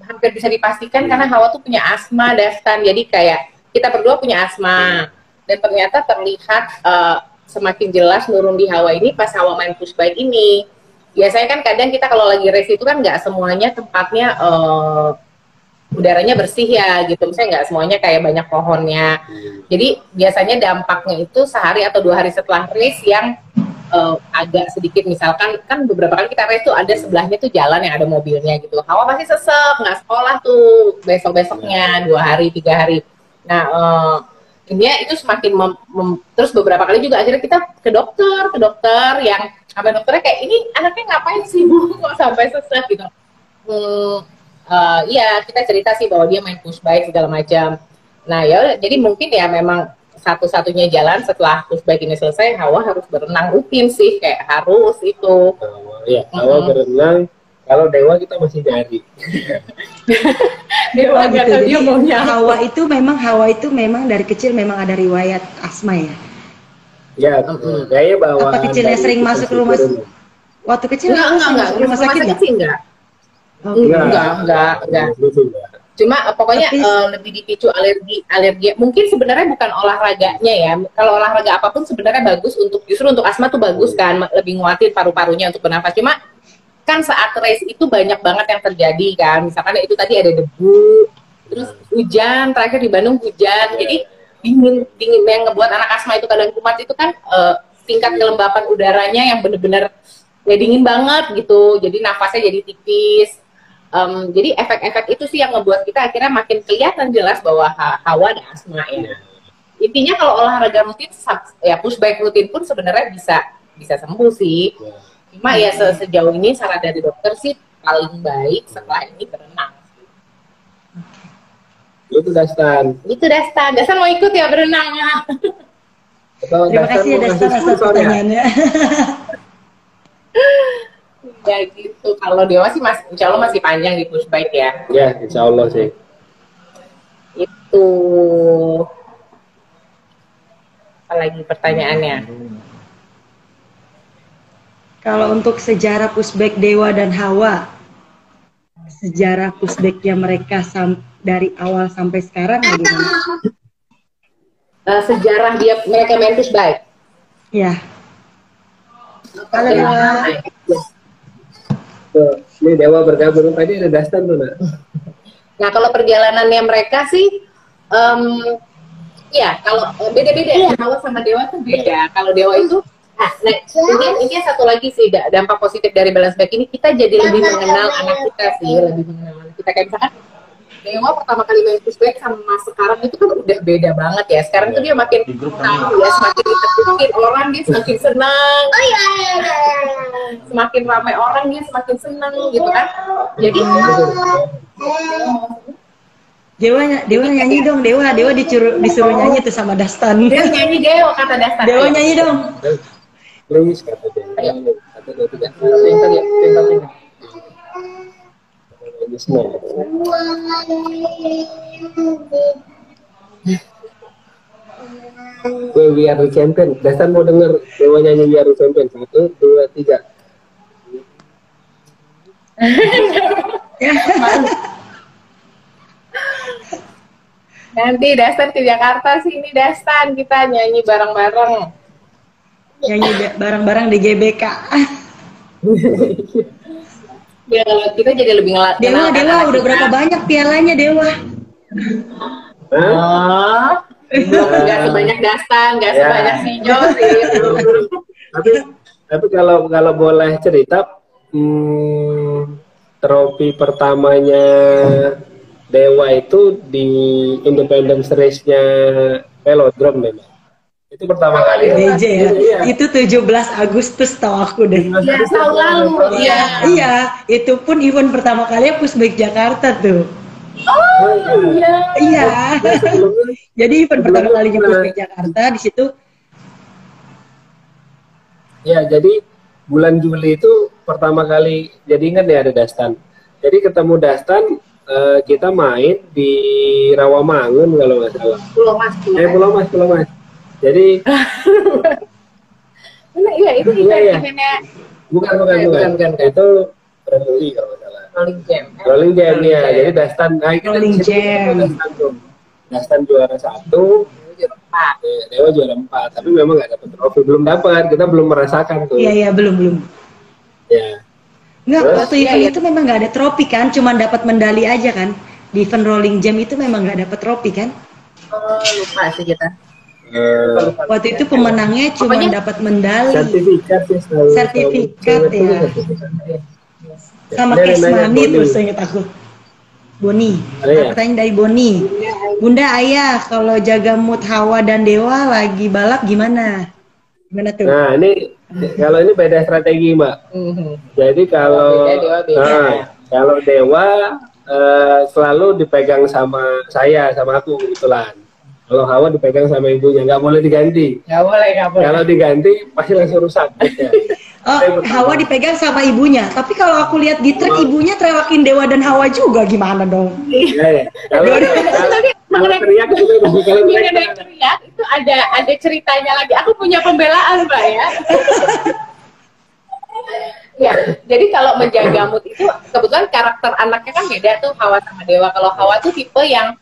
[SPEAKER 1] hampir bisa dipastikan karena Hawa tuh punya asma, Dastan. Jadi kayak kita berdua punya asma. Dan ternyata terlihat semakin jelas nurun di Hawa ini pas Hawa main push bike ini. Biasanya kan kadang kita kalau lagi race itu kan nggak semuanya tempatnya udaranya bersih ya gitu. Misalnya nggak semuanya kayak banyak pohonnya. Jadi biasanya dampaknya itu sehari atau 2 hari setelah race yang agak sedikit, misalkan kan beberapa kali kita race tuh ada sebelahnya tuh jalan yang ada mobilnya gitu. Hawa pasti sesek, nggak sekolah tuh besok-besoknya 2 hari 3 hari. Nah intinya itu semakin terus beberapa kali juga akhirnya kita ke dokter yang sampai dokternya kayak ini anaknya ngapain sih Bu kok sampai sesek gitu. Iya kita cerita sih bahwa dia main push bike segala macam. Nah ya jadi mungkin ya memang satu-satunya jalan setelah push bike ini selesai Hawa harus berenang rutin sih, kayak harus itu.
[SPEAKER 3] Iya, Hawa berenang. Kalau Dewa kita masih nyari.
[SPEAKER 2] Dewa gitu. Jadi Hawa itu memang dari kecil memang ada riwayat asma ya.
[SPEAKER 3] Ya, kayaknya bawa.
[SPEAKER 2] Apa kecilnya sering masuk rumah? Waktu kecil
[SPEAKER 1] enggak.
[SPEAKER 2] Rumah sakit enggak?
[SPEAKER 1] Enggak. Cuma pokoknya lebih dipicu alergi. Mungkin sebenarnya bukan olahraganya ya. Kalau olahraga apapun sebenarnya bagus justru untuk asma tuh bagus kan, lebih nguatin paru-parunya untuk bernafas. Cuma kan saat race itu banyak banget yang terjadi kan. Misalkan itu tadi ada debu, terus hujan, terakhir di Bandung hujan. Jadi dingin yang ngebuat anak asma itu kadang kumat itu kan tingkat kelembapan udaranya yang bener-bener ya dingin banget gitu. Jadi nafasnya jadi tipis. Jadi efek-efek itu sih yang ngebuat kita akhirnya makin kelihatan jelas bahwa Hawa ada asma ya. Intinya kalau olahraga rutin ya push bike rutin pun sebenarnya bisa sembuh sih. Cuma ya sejauh ini saran dari dokter sih paling baik setelah ini berenang.
[SPEAKER 3] Itu Dastan.
[SPEAKER 1] Dastan mau ikut ya berenang ya.
[SPEAKER 2] Terima kasih ya Dastan atas pertanyaannya.
[SPEAKER 1] Ya gitu. Kalau Dewa sih insya Allah masih panjang di push bike ya.
[SPEAKER 3] Ya, insya Allah sih.
[SPEAKER 1] Itu. Apalagi pertanyaannya?
[SPEAKER 2] Kalau untuk sejarah push bike Dewa dan Hawa, sejarah push bike-nya mereka dari awal sampai sekarang bagaimana?
[SPEAKER 1] Sejarah mereka main push bike?
[SPEAKER 2] Ya. Kalau Dewa.
[SPEAKER 3] Tuh, ini Dewa bergabung tadi ada Dastan tuh nak.
[SPEAKER 1] Nah kalau perjalanannya mereka sih, ya kalau beda-beda ya. Hawa sama Dewa tuh beda. Kalau Dewa itu, intinya satu lagi sih dampak positif dari balance bike ini, kita jadi lebih mengenal anak kita sih, lebih mengenal anak kita. Kayak misalkan Dewa pertama kali main push bike sama sekarang itu kan udah beda banget ya. Sekarang tuh dia makin tahu ya, semakin ditekutin orang dia semakin senang. Semakin ramai orang dia semakin senang gitu kan. Jadi
[SPEAKER 2] Dewa nyanyi dong, Dewa disuruh nyanyi tuh sama Dastan.
[SPEAKER 1] Dewa nyanyi Dewa kata Dastan.
[SPEAKER 2] Dewa nyanyi dong.
[SPEAKER 3] Please kata Dewa. Kata Dewa tidak. We are the champion. Dastan mau denger Dewa nyanyi We are the champion. 1, 2, 3.
[SPEAKER 1] Nanti Dastan ke Jakarta sini Dastan, kita nyanyi bareng-bareng.
[SPEAKER 2] Nyanyi bareng-bareng di GBK.
[SPEAKER 1] Ya kita jadi lebih
[SPEAKER 2] Dewa udah berapa banyak pialanya Dewa?
[SPEAKER 1] Nggak sebanyak Dastan, nggak sebanyak Sinyo sih.
[SPEAKER 3] Tapi kalau boleh cerita, trofi pertamanya Dewa itu di Independence Race-nya Velodrome memang. Itu pertama kali.
[SPEAKER 2] DJ ya. Iya. Itu 17 Agustus tahu aku deh.
[SPEAKER 1] Ya, tahun lalu.
[SPEAKER 2] Iya, itu pun event pertama kali push bike Jakarta tuh.
[SPEAKER 1] Oh iya.
[SPEAKER 2] Iya. Jadi event pertama kalinya push bike Jakarta di situ.
[SPEAKER 3] Ya, jadi bulan Juli itu pertama kali, jadi ingat ya ada Dastan. Jadi ketemu Dastan, kita main di Rawamangun kalau nggak salah. Pulau Mas. Jadi
[SPEAKER 1] iya itu eventnya.
[SPEAKER 3] Bukan. Itu Remuli kalau nggak salah.
[SPEAKER 1] Rolling Jam.
[SPEAKER 3] Rolling Jam ya. Jadi Dastan, nah kita
[SPEAKER 2] Rolling
[SPEAKER 3] di situ
[SPEAKER 2] Jam.
[SPEAKER 3] Dastan tuh. Dastan juara 1, Dewa juara 4. Tapi memang nggak dapat trofi, belum dapat. Kita belum merasakan tuh.
[SPEAKER 2] Iya belum.
[SPEAKER 3] Ya.
[SPEAKER 2] Enggak,
[SPEAKER 3] Terus?
[SPEAKER 2] waktu event itu memang nggak ada trofi kan, cuma dapat medali aja kan. Di event Rolling Jam itu memang nggak dapat trofi kan?
[SPEAKER 1] Oh, lupa sih kita.
[SPEAKER 2] Waktu itu pemenangnya cuma
[SPEAKER 1] Pokoknya
[SPEAKER 2] dapat medali.
[SPEAKER 3] Sertifikat sih selalu.
[SPEAKER 2] Sertifikat ya. Sama
[SPEAKER 3] Dia
[SPEAKER 2] cash
[SPEAKER 3] namanya
[SPEAKER 2] money
[SPEAKER 3] Boni.
[SPEAKER 2] tuh seinget aku. Boni.
[SPEAKER 3] Ada ya?
[SPEAKER 2] Pertanyaan dari Boni. Bunda Ayah, kalau jaga mood Hawa dan Dewa lagi balap gimana? Gimana tuh?
[SPEAKER 3] Nah ini kalau ini beda strategi Mbak. Jadi kalau kalau Dewa selalu dipegang sama saya, sama aku kebetulan. Kalau Hawa dipegang sama ibunya, nggak boleh diganti.
[SPEAKER 1] Nggak boleh.
[SPEAKER 3] Kalau diganti pasti langsung rusak. Ya.
[SPEAKER 2] Oh, Hawa dipegang sama ibunya. Tapi kalau aku lihat di truk ibunya teriakin Dewa dan Hawa juga, gimana dong?
[SPEAKER 3] Ya. Kalau
[SPEAKER 1] mengenai
[SPEAKER 3] teriak juga kalau
[SPEAKER 1] mengenai teriak itu ada ceritanya lagi. Aku punya pembelaan, Mbak ya. Ya, jadi kalau menjaga mood itu kebetulan karakter anaknya kan beda tuh Hawa sama Dewa. Kalau Hawa tuh tipe yang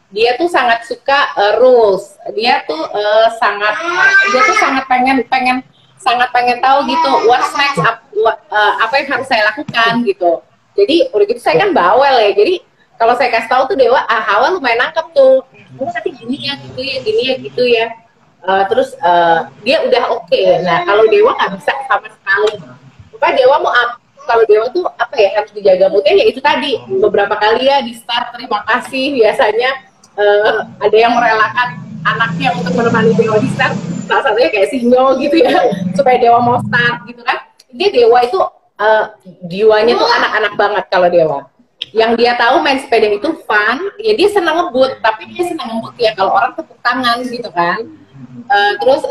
[SPEAKER 1] dia tuh sangat suka rules. Dia tuh sangat pengen tahu gitu what's next, apa yang harus saya lakukan gitu. Jadi udah gitu saya kan bawel ya. Jadi kalau saya kasih tahu tuh Dewa, Hawa lumayan nangkep tuh. Oh, nanti gini ya, gitu ya. Terus dia udah oke. Nah, kalau Dewa nggak bisa sama sekali. Pokoknya Dewa mau kalau Dewa tuh apa ya, harus dijaga moodnya ya itu tadi. Beberapa kali ya di start terima kasih biasanya ada yang merelakan anaknya untuk menemani Dewa di start. Salah satunya kayak Sinyo gitu ya, supaya Dewa mau start gitu kan. Dia Dewa itu jiwanya tuh anak-anak banget kalau Dewa. Yang dia tahu main sepeda itu fun, ya dia senang ngebut, tapi dia senang ngebut ya kalau orang tepuk tangan gitu kan. Terus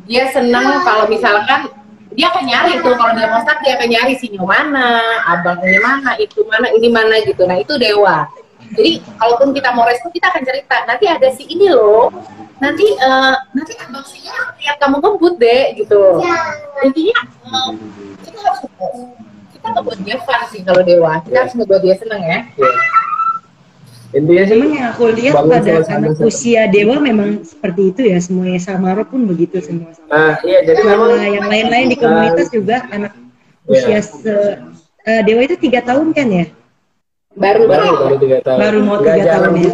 [SPEAKER 1] dia senang kalau misalkan dia akan nyari tuh, kalau dia mau start dia akan nyari Sinyo mana, abang ini mana, itu mana, ini mana gitu. Nah itu Dewa. Jadi kalaupun kita mau respon, kita akan cerita, nanti ada si ini loh, nanti abang Sinyo lihat kamu ngebut deh gitu. Intinya kita ngebuat dia fun sih kalau Dewa. Kita harus ngebuat dia seneng ya.
[SPEAKER 3] Intinya sih
[SPEAKER 2] Memang yang aku lihat pada anak usia Dewa memang seperti itu ya, semuanya. Samaro pun begitu semua.
[SPEAKER 3] iya jadi memang
[SPEAKER 2] Yang lain-lain di komunitas juga anak usia Dewa itu 3 tahun kan ya?
[SPEAKER 3] baru 3 tahun.
[SPEAKER 2] Baru mau 3 tahun ya.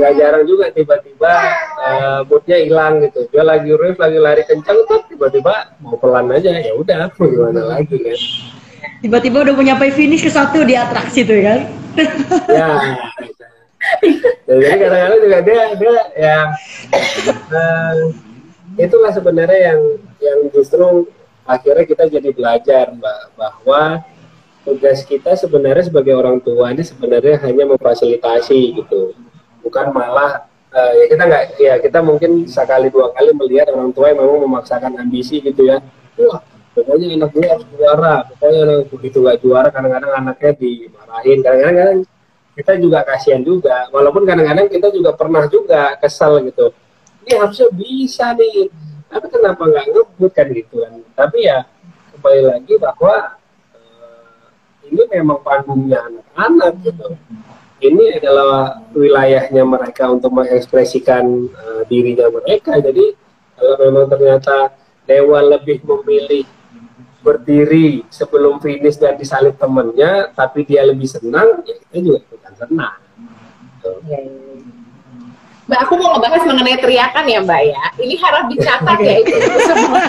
[SPEAKER 3] Nggak jarang juga tiba-tiba moodnya hilang gitu. Dia lagi rave, lagi lari kencang tuh tiba-tiba mau pelan aja, ya udah mau gimana lagi kan.
[SPEAKER 2] Tiba-tiba udah mau nyampe finish ke satu di atraksi tuh kan?
[SPEAKER 3] Ya. Jadi kadang-kadang juga dia ya itulah sebenarnya yang justru akhirnya kita jadi belajar Mbak, bahwa tugas kita sebenarnya sebagai orang tua ini sebenarnya hanya memfasilitasi gitu, bukan malah ya kita nggak, ya kita mungkin sekali 2 kali melihat orang tua yang memang memaksakan ambisi gitu ya. Wah, pokoknya anak gue harus juara, pokoknya anak begitu nggak juara kadang-kadang anaknya dimarahin, kadang-kadang kita juga kasihan juga, walaupun kadang-kadang kita juga pernah juga kesel gitu, ini harusnya bisa nih, tapi kenapa nggak ngebut kan gitu kan. Tapi ya kembali lagi bahwa ini memang panggungnya anak-anak gitu. Ini adalah wilayahnya mereka untuk mengekspresikan dirinya mereka. Jadi kalau memang ternyata Dewa lebih memilih berdiri sebelum finish dan disalib temennya, tapi dia lebih senang, ya kita juga ikutan senang. Gitu.
[SPEAKER 1] Mbak, aku mau ngebahas mengenai teriakan ya Mbak ya. Ini harus dicatat ya itu semua.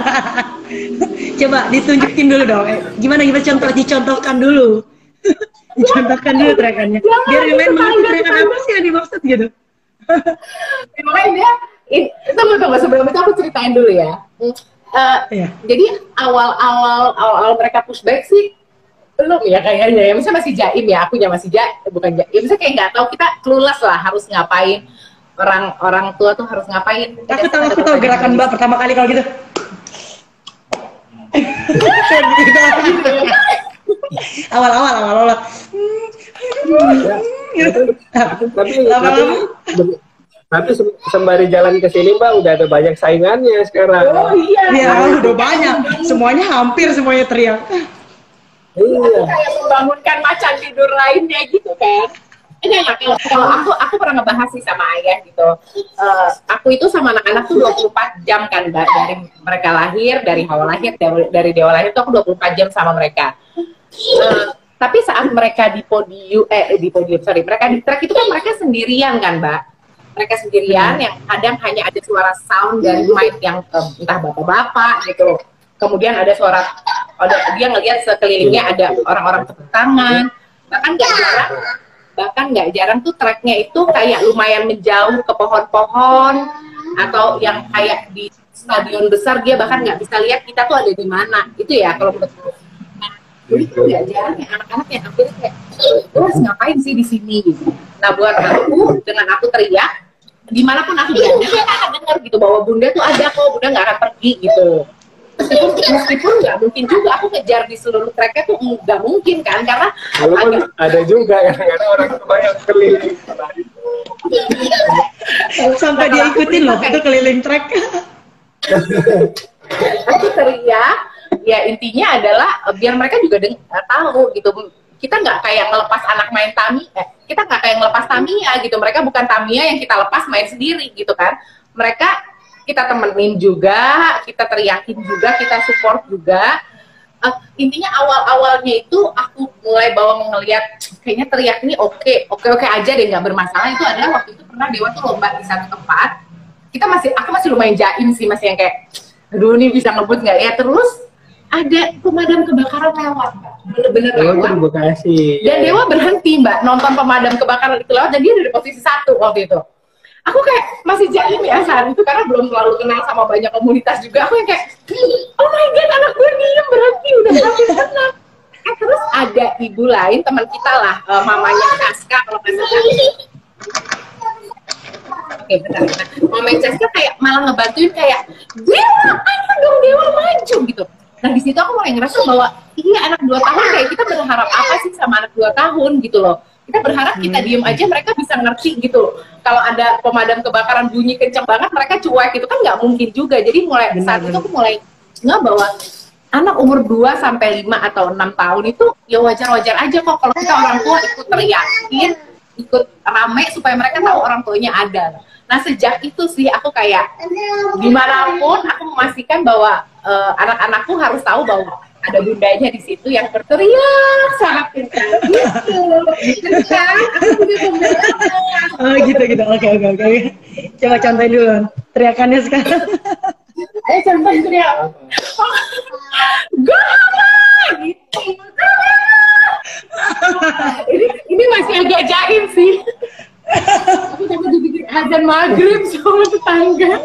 [SPEAKER 2] Coba ditunjukin dulu dong. Gimana dicontohkan dulu. Dicontohkan dulu teriakannya. Biar yang lain mengerti teriakan apa sih yang dimaksud gitu.
[SPEAKER 1] Makanya dia, tunggu sebelum itu aku ceritain dulu ya. Jadi awal mereka pushback sih belum ya kayaknya ya. Misalnya masih jaim ya, akunya masih bukan jaim. Misalnya kayak nggak tahu, kita clueless lah harus ngapain. Orang tua tuh harus ngapain.
[SPEAKER 2] Aku tahu gerakan Mbak pertama kali kalau gitu. Awal.
[SPEAKER 3] Tapi sembari jalan ke sini Mbak udah ada banyak saingannya sekarang.
[SPEAKER 1] Oh iya.
[SPEAKER 2] Ya udah banyak. Semuanya hampir semuanya teriak.
[SPEAKER 3] Iya.
[SPEAKER 1] Kayak membangunkan macan tidur lainnya gitu kan. Enggak, kalau aku pernah ngebahas sih sama ayah gitu. Aku itu sama anak-anak tuh 24 jam kan, Mbak, dari mereka lahir, dari awal lahir, dari dewa lahir tuh aku 24 jam sama mereka. Tapi saat mereka di podium, sorry, mereka di track itu kan mereka sendirian kan, Mbak. Mereka sendirian yang kadang hanya ada suara sound dari mic yang entah bapak-bapak gitu. Kemudian ada suara, dia ngelihat sekelilingnya ada orang-orang tepuk tangan, bahkan nggak jarang tuh tracknya itu kayak lumayan menjauh ke pohon-pohon, atau yang kayak di stadion besar dia bahkan nggak bisa lihat kita tuh ada di mana. Itu ya kalau menurut. Jadi itu nggak jarang ya anak-anak yang akhirnya kayak, gue harus ngapain sih di sini gitu. Nah buat aku, dengan aku teriak, dimanapun aku berada, dia akan dengar gitu bahwa bunda tuh ada kok, bunda nggak akan pergi gitu. Meskipun nggak mungkin juga aku ngejar di seluruh tracknya tuh nggak mungkin kan, karena
[SPEAKER 3] ada juga kadang-kadang orang tua yang keliling
[SPEAKER 2] sampai dia ikutin loh itu keliling track.
[SPEAKER 1] Aku teriak, ya intinya adalah biar mereka juga tahu gitu. Kita nggak kayak ngelepas anak main kita nggak kayak ngelepas Tamiya gitu. Mereka bukan Tamiya yang kita lepas main sendiri gitu kan. Mereka kita temenin juga, kita teriakin juga, kita support juga. Intinya awal-awalnya itu aku mulai ngeliat kayaknya teriak ini oke aja deh, nggak bermasalah. Itu adalah waktu itu pernah Dewa tuh lomba di satu tempat. Aku masih lumayan jaim sih, masih yang kayak aduh ini bisa ngebut nggak ya. Terus ada pemadam kebakaran lewat, bener-bener lewat. Dan Dewa berhenti, Mbak, nonton pemadam kebakaran itu lewat, dan dia dari posisi 1 waktu itu. Aku kayak masih jaim ya saat itu, karena belum terlalu kenal sama banyak komunitas juga. Aku yang kayak, oh my god, anak gue diem berhenti, udah berhenti tenang. Terus ada ibu lain, teman kita lah, mamanya Caska, kalau nggak salah. Oke, bentar. Mamanya Caska kayak malah ngebantuin kayak, Dewa, ayo dong Dewa maju gitu. Nah di situ aku mulai ngerasa bahwa iya, anak 2 tahun kayak kita berharap apa sih sama anak 2 tahun gitu loh. Kita berharap kita diem aja mereka bisa ngerti gitu. Kalau ada pemadam kebakaran bunyi kenceng banget mereka cuek gitu kan nggak mungkin juga. Jadi mulai saat itu aku mulai nggak bahwa anak umur 2 sampai 5 atau 6 tahun itu ya wajar-wajar aja kok kalau kita orang tua ikut teriakin, ikut rame supaya mereka tahu orang tuanya ada. Nah sejak itu sih aku kayak dimanapun aku memastikan bahwa anak-anakku harus tahu bahwa ada bundanya di situ yang berteriak sangat kencang gitu. Kan?
[SPEAKER 2] Oh gitu. Oke. Coba contohin dulu teriakannya sekarang.
[SPEAKER 1] Ayo contohin teriak. Gama gitu. Ini masih agak jaim sih. Aku coba dibikin azan maghrib sama tetangga.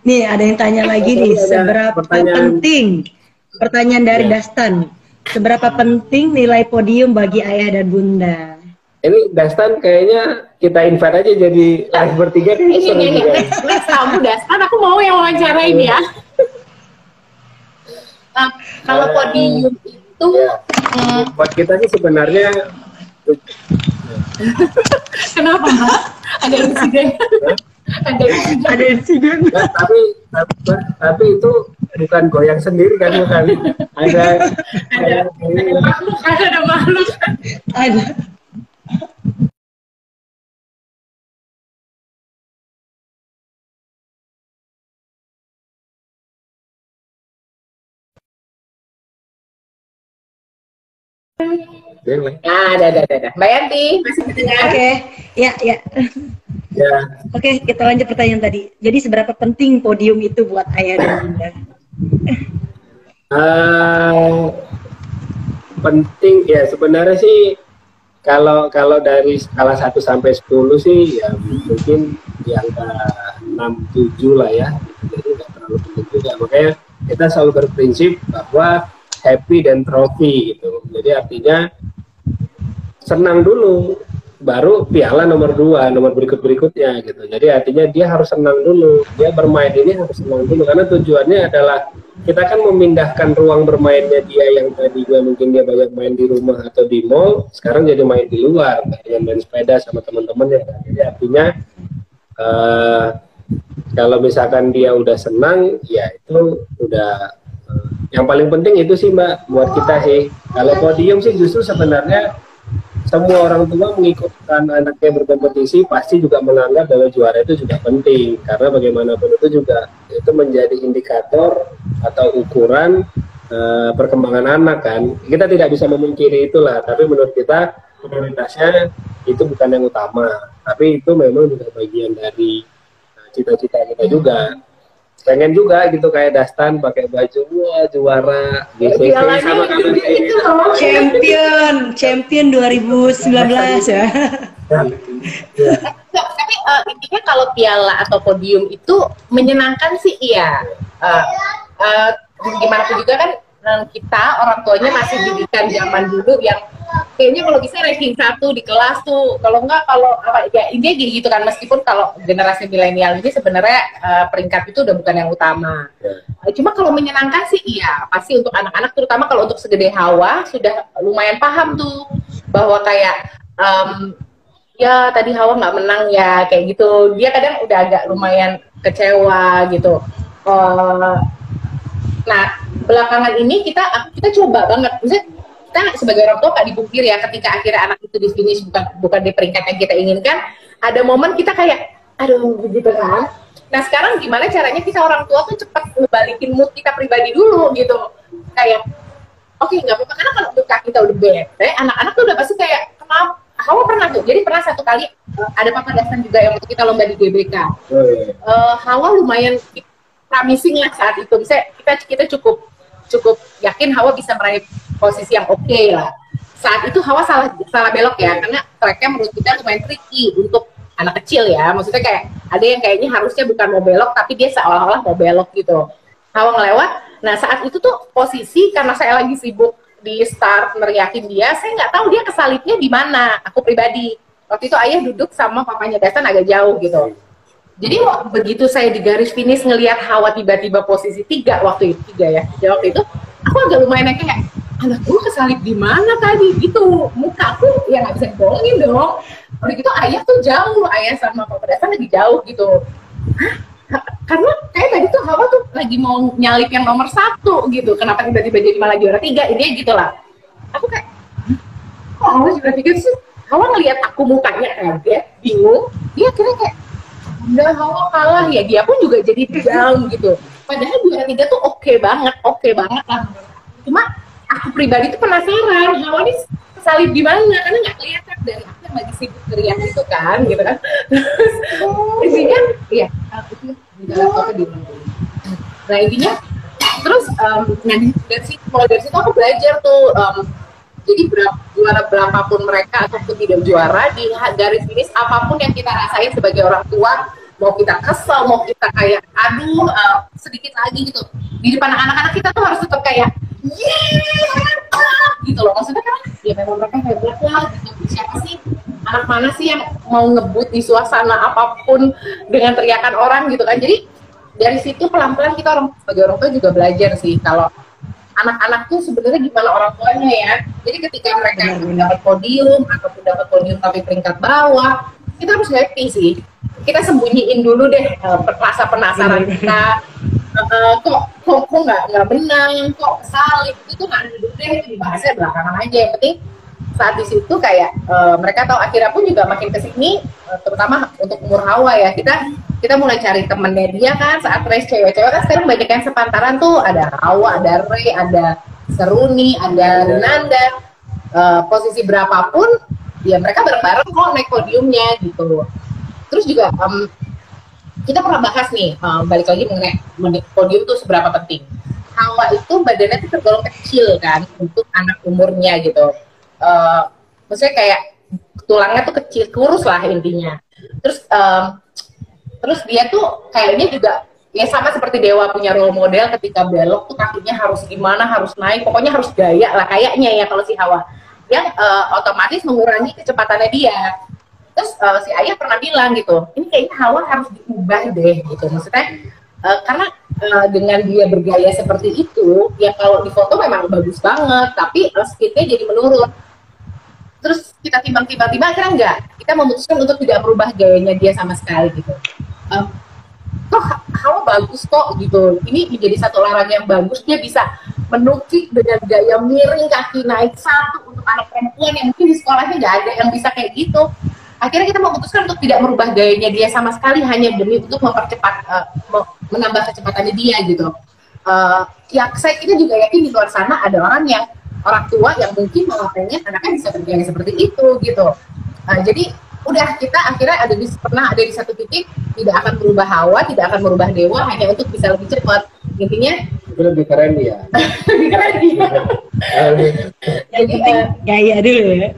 [SPEAKER 2] Nih ada yang tanya lagi nih, seberapa penting, pertanyaan dari Dastan, seberapa penting nilai podium bagi ayah dan bunda?
[SPEAKER 3] Ini Dastan kayaknya kita invite aja jadi live bertiga.
[SPEAKER 1] Ini next kamu Dastan, aku mau yang wawancarain ya. Kalau podium itu
[SPEAKER 3] buat kita sih sebenarnya
[SPEAKER 1] kenapa Mbak? Ada insiden?
[SPEAKER 2] Ada insiden.
[SPEAKER 3] Ya, tapi itu bukan goyang sendiri kan, bukan ada
[SPEAKER 1] makhluk.
[SPEAKER 2] Ada.
[SPEAKER 1] Ada. Mbak Yanti masih mendengar?
[SPEAKER 2] Oke, ya.
[SPEAKER 3] Ya.
[SPEAKER 2] Oke, kita lanjut pertanyaan tadi. Jadi seberapa penting podium itu buat ayah dan bunda?
[SPEAKER 3] Penting ya sebenarnya sih kalau dari skala 1 sampai 10 sih ya mungkin di angka 6-7 lah ya. Jadi nggak terlalu penting juga. Makanya kita selalu berprinsip bahwa happy dan trophy gitu. Jadi artinya senang dulu, baru piala nomor 2, nomor berikutnya gitu. Jadi artinya dia harus senang dulu, dia bermain ini harus senang dulu, karena tujuannya adalah kita kan memindahkan ruang bermainnya dia yang tadinya mungkin dia banyak main di rumah atau di mall, sekarang jadi main di luar, kayak main sepeda sama teman-temannya. Jadi artinya kalau misalkan dia udah senang, ya itu udah yang paling penting itu sih Mbak buat kita sih. Kalau podium sih justru sebenarnya semua orang tua mengikutkan anaknya berkompetisi pasti juga menganggap bahwa juara itu juga penting, karena bagaimanapun itu juga itu menjadi indikator atau ukuran perkembangan anak kan. Kita tidak bisa memungkiri itulah, tapi menurut kita prioritasnya itu bukan yang utama, tapi itu memang juga bagian dari cita-cita kita juga. Pengen juga gitu kayak Dastan pakai baju wah juara GCC sama
[SPEAKER 2] champion 2019 ya.
[SPEAKER 1] Tapi intinya kalau piala atau podium itu menyenangkan sih iya. Gimana pun juga kan kita orang tuanya masih didikan zaman dulu yang kayaknya kalau bisa ranking 1 di kelas tuh, kalau enggak kalau apa ya intinya gitu kan, meskipun kalau generasi milenial ini sebenarnya peringkat itu udah bukan yang utama. Cuma kalau menyenangkan sih iya, pasti untuk anak-anak terutama kalau untuk segede Hawa sudah lumayan paham tuh bahwa kayak ya tadi Hawa nggak menang ya kayak gitu, dia kadang udah agak lumayan kecewa gitu. Nah belakangan ini kita coba banget, misalnya kita sebagai orang tua nggak dipungkir ya, ketika akhirnya anak itu di finish bukan di peringkat yang kita inginkan, ada momen kita kayak aduh begitu kan. Nah sekarang gimana caranya kita orang tua tuh cepat ngebalikin mood kita pribadi dulu gitu, kayak oke, nggak apa-apa, karena kalau muka kita udah bete, anak-anak tuh udah pasti kayak kenapa. Hawa pernah tuh, jadi pernah satu kali ada Papa Dastan juga yang waktu kita lomba di GBK. Hawa lumayan promising lah saat itu, misalnya kita cukup yakin Hawa bisa meraih posisi yang oke lah. Saat itu Hawa salah belok ya, karena tracknya menurut kita lumayan tricky untuk anak kecil ya, maksudnya kayak ada yang kayaknya harusnya bukan mau belok tapi dia seolah-olah mau belok gitu. Hawa ngelewat. Nah saat itu tuh posisi karena saya lagi sibuk di start neriakin dia, saya nggak tahu dia kesalipnya di mana. Aku pribadi waktu itu ayah duduk sama papanya Dastan agak jauh gitu. Jadi begitu saya di garis finish ngelihat Hawa tiba-tiba posisi 3 waktu itu, waktu itu aku agak lumayan kayak anak gue kesalip di mana tadi gitu, muka aku ya nggak bisa dibohongin dong. Udah gitu ayah tuh jauh, ayah sama Papa Dastan lagi jauh gitu. Karena kayak tadi tuh Hawa tuh lagi mau nyalip yang nomor 1 gitu, kenapa tiba-tiba jadi malah juara 3, intinya gitulah. Aku kayak kok Hawa juga pikir sih, Hawa ngelihat aku mukanya kaget, bingung, dia akhirnya kayak udah Hawa kalah ya, dia pun juga jadi down gitu. Padahal juara 3 tuh oke banget lah. Cuma aku pribadi tuh penasaran Hawa ini kesalip di mana, karena nggak kelihatan dari aku yang lagi sibuk teriak itu kan, gitu kan. Terus intinya, iya, itu di dalam foto di mana. Nah intinya, terus dari situ aku belajar tuh. Jadi juara berapapun mereka ataupun tidak juara di garis finish, apapun yang kita rasain sebagai orang tua, mau kita kesel, mau kita kayak aduh sedikit lagi gitu, di depan anak-anak kita tuh harus tetap kayak gitu loh, maksudnya kan ya memang mereka hebat lah gitu. Siapa sih, anak mana sih yang mau ngebut di suasana apapun dengan teriakan orang gitu kan. Jadi dari situ pelan-pelan kita sebagai orang tua juga belajar sih kalau anak-anak tuh sebenarnya gimana orang tuanya ya. Jadi ketika mereka dapat podium ataupun dapat podium tapi peringkat bawah, kita harus happy sih. Kita sembunyiin dulu deh rasa penasaran kita. Kok nggak menang, kok salib, itu nggak dulu deh, dibahasnya belakangan aja. Yang penting saat di situ kayak mereka tahu, akhirnya pun juga makin kesini, terutama untuk umur Hawa ya, kita mulai cari temennya dia kan. Saat race cewek-cewek kan sekarang banyak yang sepantaran tuh, ada Hawa, ada Ray, ada Seruni, ada Nanda, posisi berapapun ya mereka bareng-bareng kok naik podiumnya gitu. Terus juga kita pernah bahas nih, balik lagi mengenai podium tuh seberapa penting. Hawa itu badannya tuh tergolong kecil kan untuk anak umurnya gitu. Maksudnya kayak tulangnya tuh kecil, kurus lah intinya. Terus dia tuh kayaknya juga ya sama seperti Dewa punya role model, ketika belok tuh kakinya harus gimana, harus naik, pokoknya harus gaya lah kayaknya ya kalau si Hawa, yang otomatis mengurangi kecepatannya dia. Terus si ayah pernah bilang gitu, ini kayaknya Hawa harus diubah deh gitu, maksudnya karena dengan dia bergaya seperti itu ya, kalau di foto memang bagus banget tapi speednya jadi menurun. Terus kita timbang-timbang akhirnya enggak, kita memutuskan untuk tidak merubah gayanya dia sama sekali gitu. Kok Hawa bagus kok gitu, ini menjadi satu olahraga yang bagus, dia bisa menukik dengan gaya miring kaki naik satu untuk anak perempuan yang mungkin di sekolahnya nggak ada yang bisa kayak gitu. Akhirnya kita memutuskan untuk tidak merubah gayanya dia sama sekali hanya demi untuk mempercepat menambah kecepatannya dia gitu. Ya saya kita juga yakin di luar sana ada orang tua yang mungkin malah pengen anaknya bisa bergaya seperti itu gitu. Jadi udah kita akhirnya pernah ada di satu titik tidak akan merubah Hawa, tidak akan merubah Dewa hanya untuk bisa lebih cepat. Intinya
[SPEAKER 3] lebih keren ya.
[SPEAKER 1] lebih keren dia.
[SPEAKER 2] Jadi gaya dulu ya.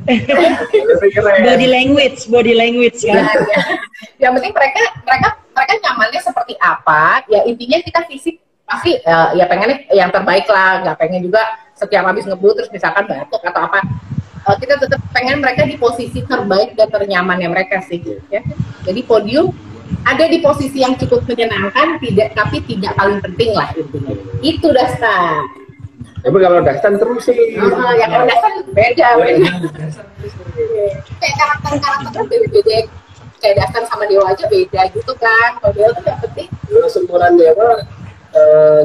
[SPEAKER 2] Body language kan.
[SPEAKER 1] Ya. Yang penting mereka nyamannya seperti apa? Ya intinya kita fisik pasti ya pengennya yang terbaik lah, nggak pengen juga setiap habis ngebut terus misalkan batuk atau apa. Kita tetap pengen mereka di posisi terbaik dan ternyamannya mereka sih, ya. Jadi podium ada di posisi yang cukup menyenangkan, tapi tidak paling penting lah intinya. Itu Dastan.
[SPEAKER 3] Tapi kalau Dastan terus sih.
[SPEAKER 1] Ya kalau Dastan beda. Kayak karakter beda. Kayak Dastan sama Dewa aja beda gitu kan. Kalau Dewa tuh yang penting.
[SPEAKER 3] Seumuran Dewa.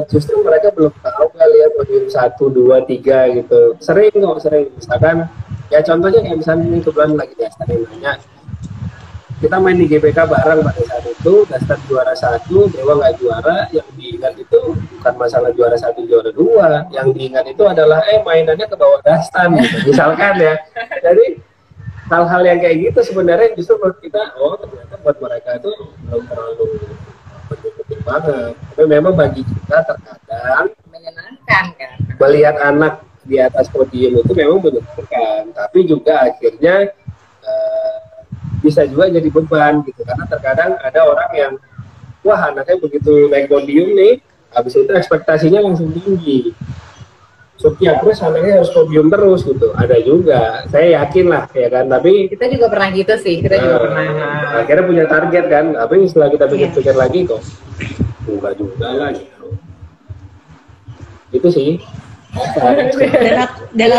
[SPEAKER 3] Justru mereka belum tahu kali ya podium 1, 2, 3 gitu. Sering misalkan ya contohnya kayak misalnya ini kebetulan lagi Dastan yang nanya, kita main di GBK bareng pada saat itu, Dastan juara 1, Dewa nggak juara. Yang diingat itu bukan masalah juara 1, juara 2, yang diingat itu adalah mainannya ke bawah Dastan gitu. Misalkan ya. Jadi hal-hal yang kayak gitu sebenarnya justru menurut kita ternyata buat mereka itu belum terlalu penting banget. Tapi memang bagi kita terkadang
[SPEAKER 1] menyenangkan kan.
[SPEAKER 3] Melihat anak di atas podium itu memang menyenangkan, tapi juga akhirnya bisa juga jadi beban gitu, karena terkadang ada orang yang wah anaknya begitu naik podium nih, habis itu ekspektasinya langsung tinggi. Setiap terus anaknya harus podium terus gitu. Ada juga, saya yakin lah ya kan. Tapi
[SPEAKER 1] kita juga pernah gitu sih, kita juga pernah.
[SPEAKER 3] Akhirnya punya target kan. Tapi setelah kita pikir-pikir lagi kok, enggak juga lah gitu. Itu sih.
[SPEAKER 2] Dan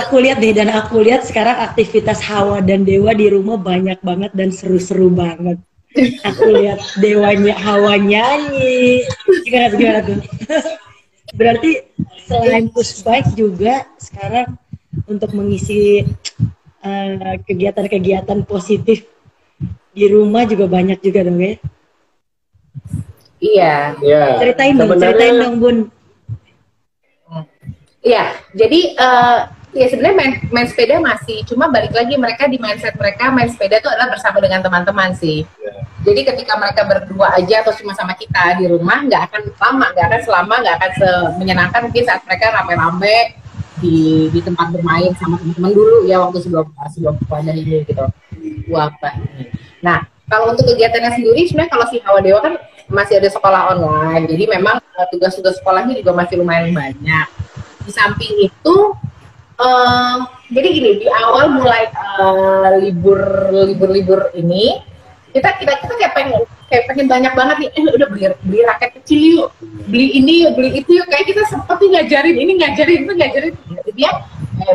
[SPEAKER 2] aku lihat sekarang aktivitas Hawa dan Dewa di rumah banyak banget dan seru-seru banget. Aku lihat Dewanya Hawa nyanyi. Gimana tuh? Berarti selain push bike juga sekarang untuk mengisi kegiatan-kegiatan positif di rumah juga banyak juga dong ya?
[SPEAKER 1] Iya.
[SPEAKER 2] Ceritain dong Bun.
[SPEAKER 1] Iya, jadi ya sebenarnya main sepeda masih, cuma balik lagi mereka di mindset mereka main sepeda itu adalah bersama dengan teman-teman sih. Jadi ketika mereka berdua aja atau cuma sama kita di rumah nggak akan menyenangkan mungkin saat mereka rame-rame di tempat bermain sama teman-teman dulu ya waktu sebelum ada ini gitu. Nah kalau untuk kegiatannya sendiri sebenarnya kalau si Hawa Dewa kan masih ada sekolah online, jadi memang tugas-tugas sekolahnya juga masih lumayan banyak. Di samping itu jadi gini, di awal mulai libur ini kita kayak pengen banyak banget nih, udah beli raket kecil yuk, beli ini yuk, beli itu yuk, kayak kita seperti ngajarin dia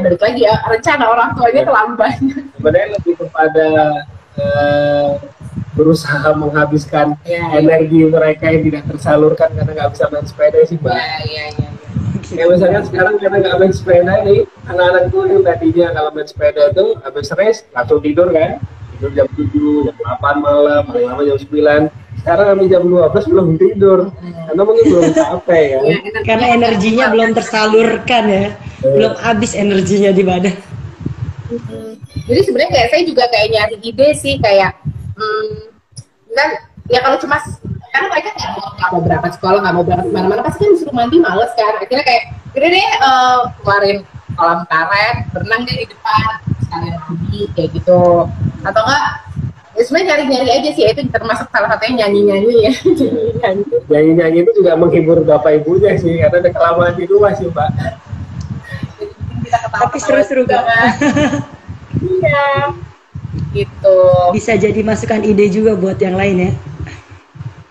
[SPEAKER 1] balik lagi ya, rencana orang tuanya terlalu banyak. Sebenarnya
[SPEAKER 3] lebih kepada berusaha menghabiskan energi mereka yang tidak tersalurkan karena nggak bisa main sepeda sih Mbak. Iya. Kayak misalnya sekarang karena nggak main sepeda nih, anak-anak itu yang tadinya kalau main sepeda itu habis race langsung tidur kan, tidur jam 7, jam 8 malam, paling lama jam 9. Sekarang kami jam 12 belum tidur, karena mungkin belum capek ya.
[SPEAKER 2] Karena energinya belum tersalurkan ya, belum habis energinya di badan.
[SPEAKER 1] Jadi sebenarnya kayak saya juga kayak nyari ide sih kayak, kan ya kalau cuma karena mereka nggak mau berangkat sekolah, nggak mau berangkat kemana-mana, pasti kan disuruh mandi males kan. Akhirnya kayak, udah deh keluarin kolam karet, berenang deh di depan, sekalian pergi kayak gitu. Atau enggak, ya sebenarnya nyari-nyari aja sih, itu termasuk salah satunya nyanyi-nyanyi ya.
[SPEAKER 3] Nyanyi-nyanyi itu juga menghibur bapak ibunya sih, karena udah kelamaan di rumah sih Mbak.
[SPEAKER 2] Tapi seru-seru banget.
[SPEAKER 1] Iya, gitu.
[SPEAKER 2] Bisa jadi masukan ide juga buat yang lain ya.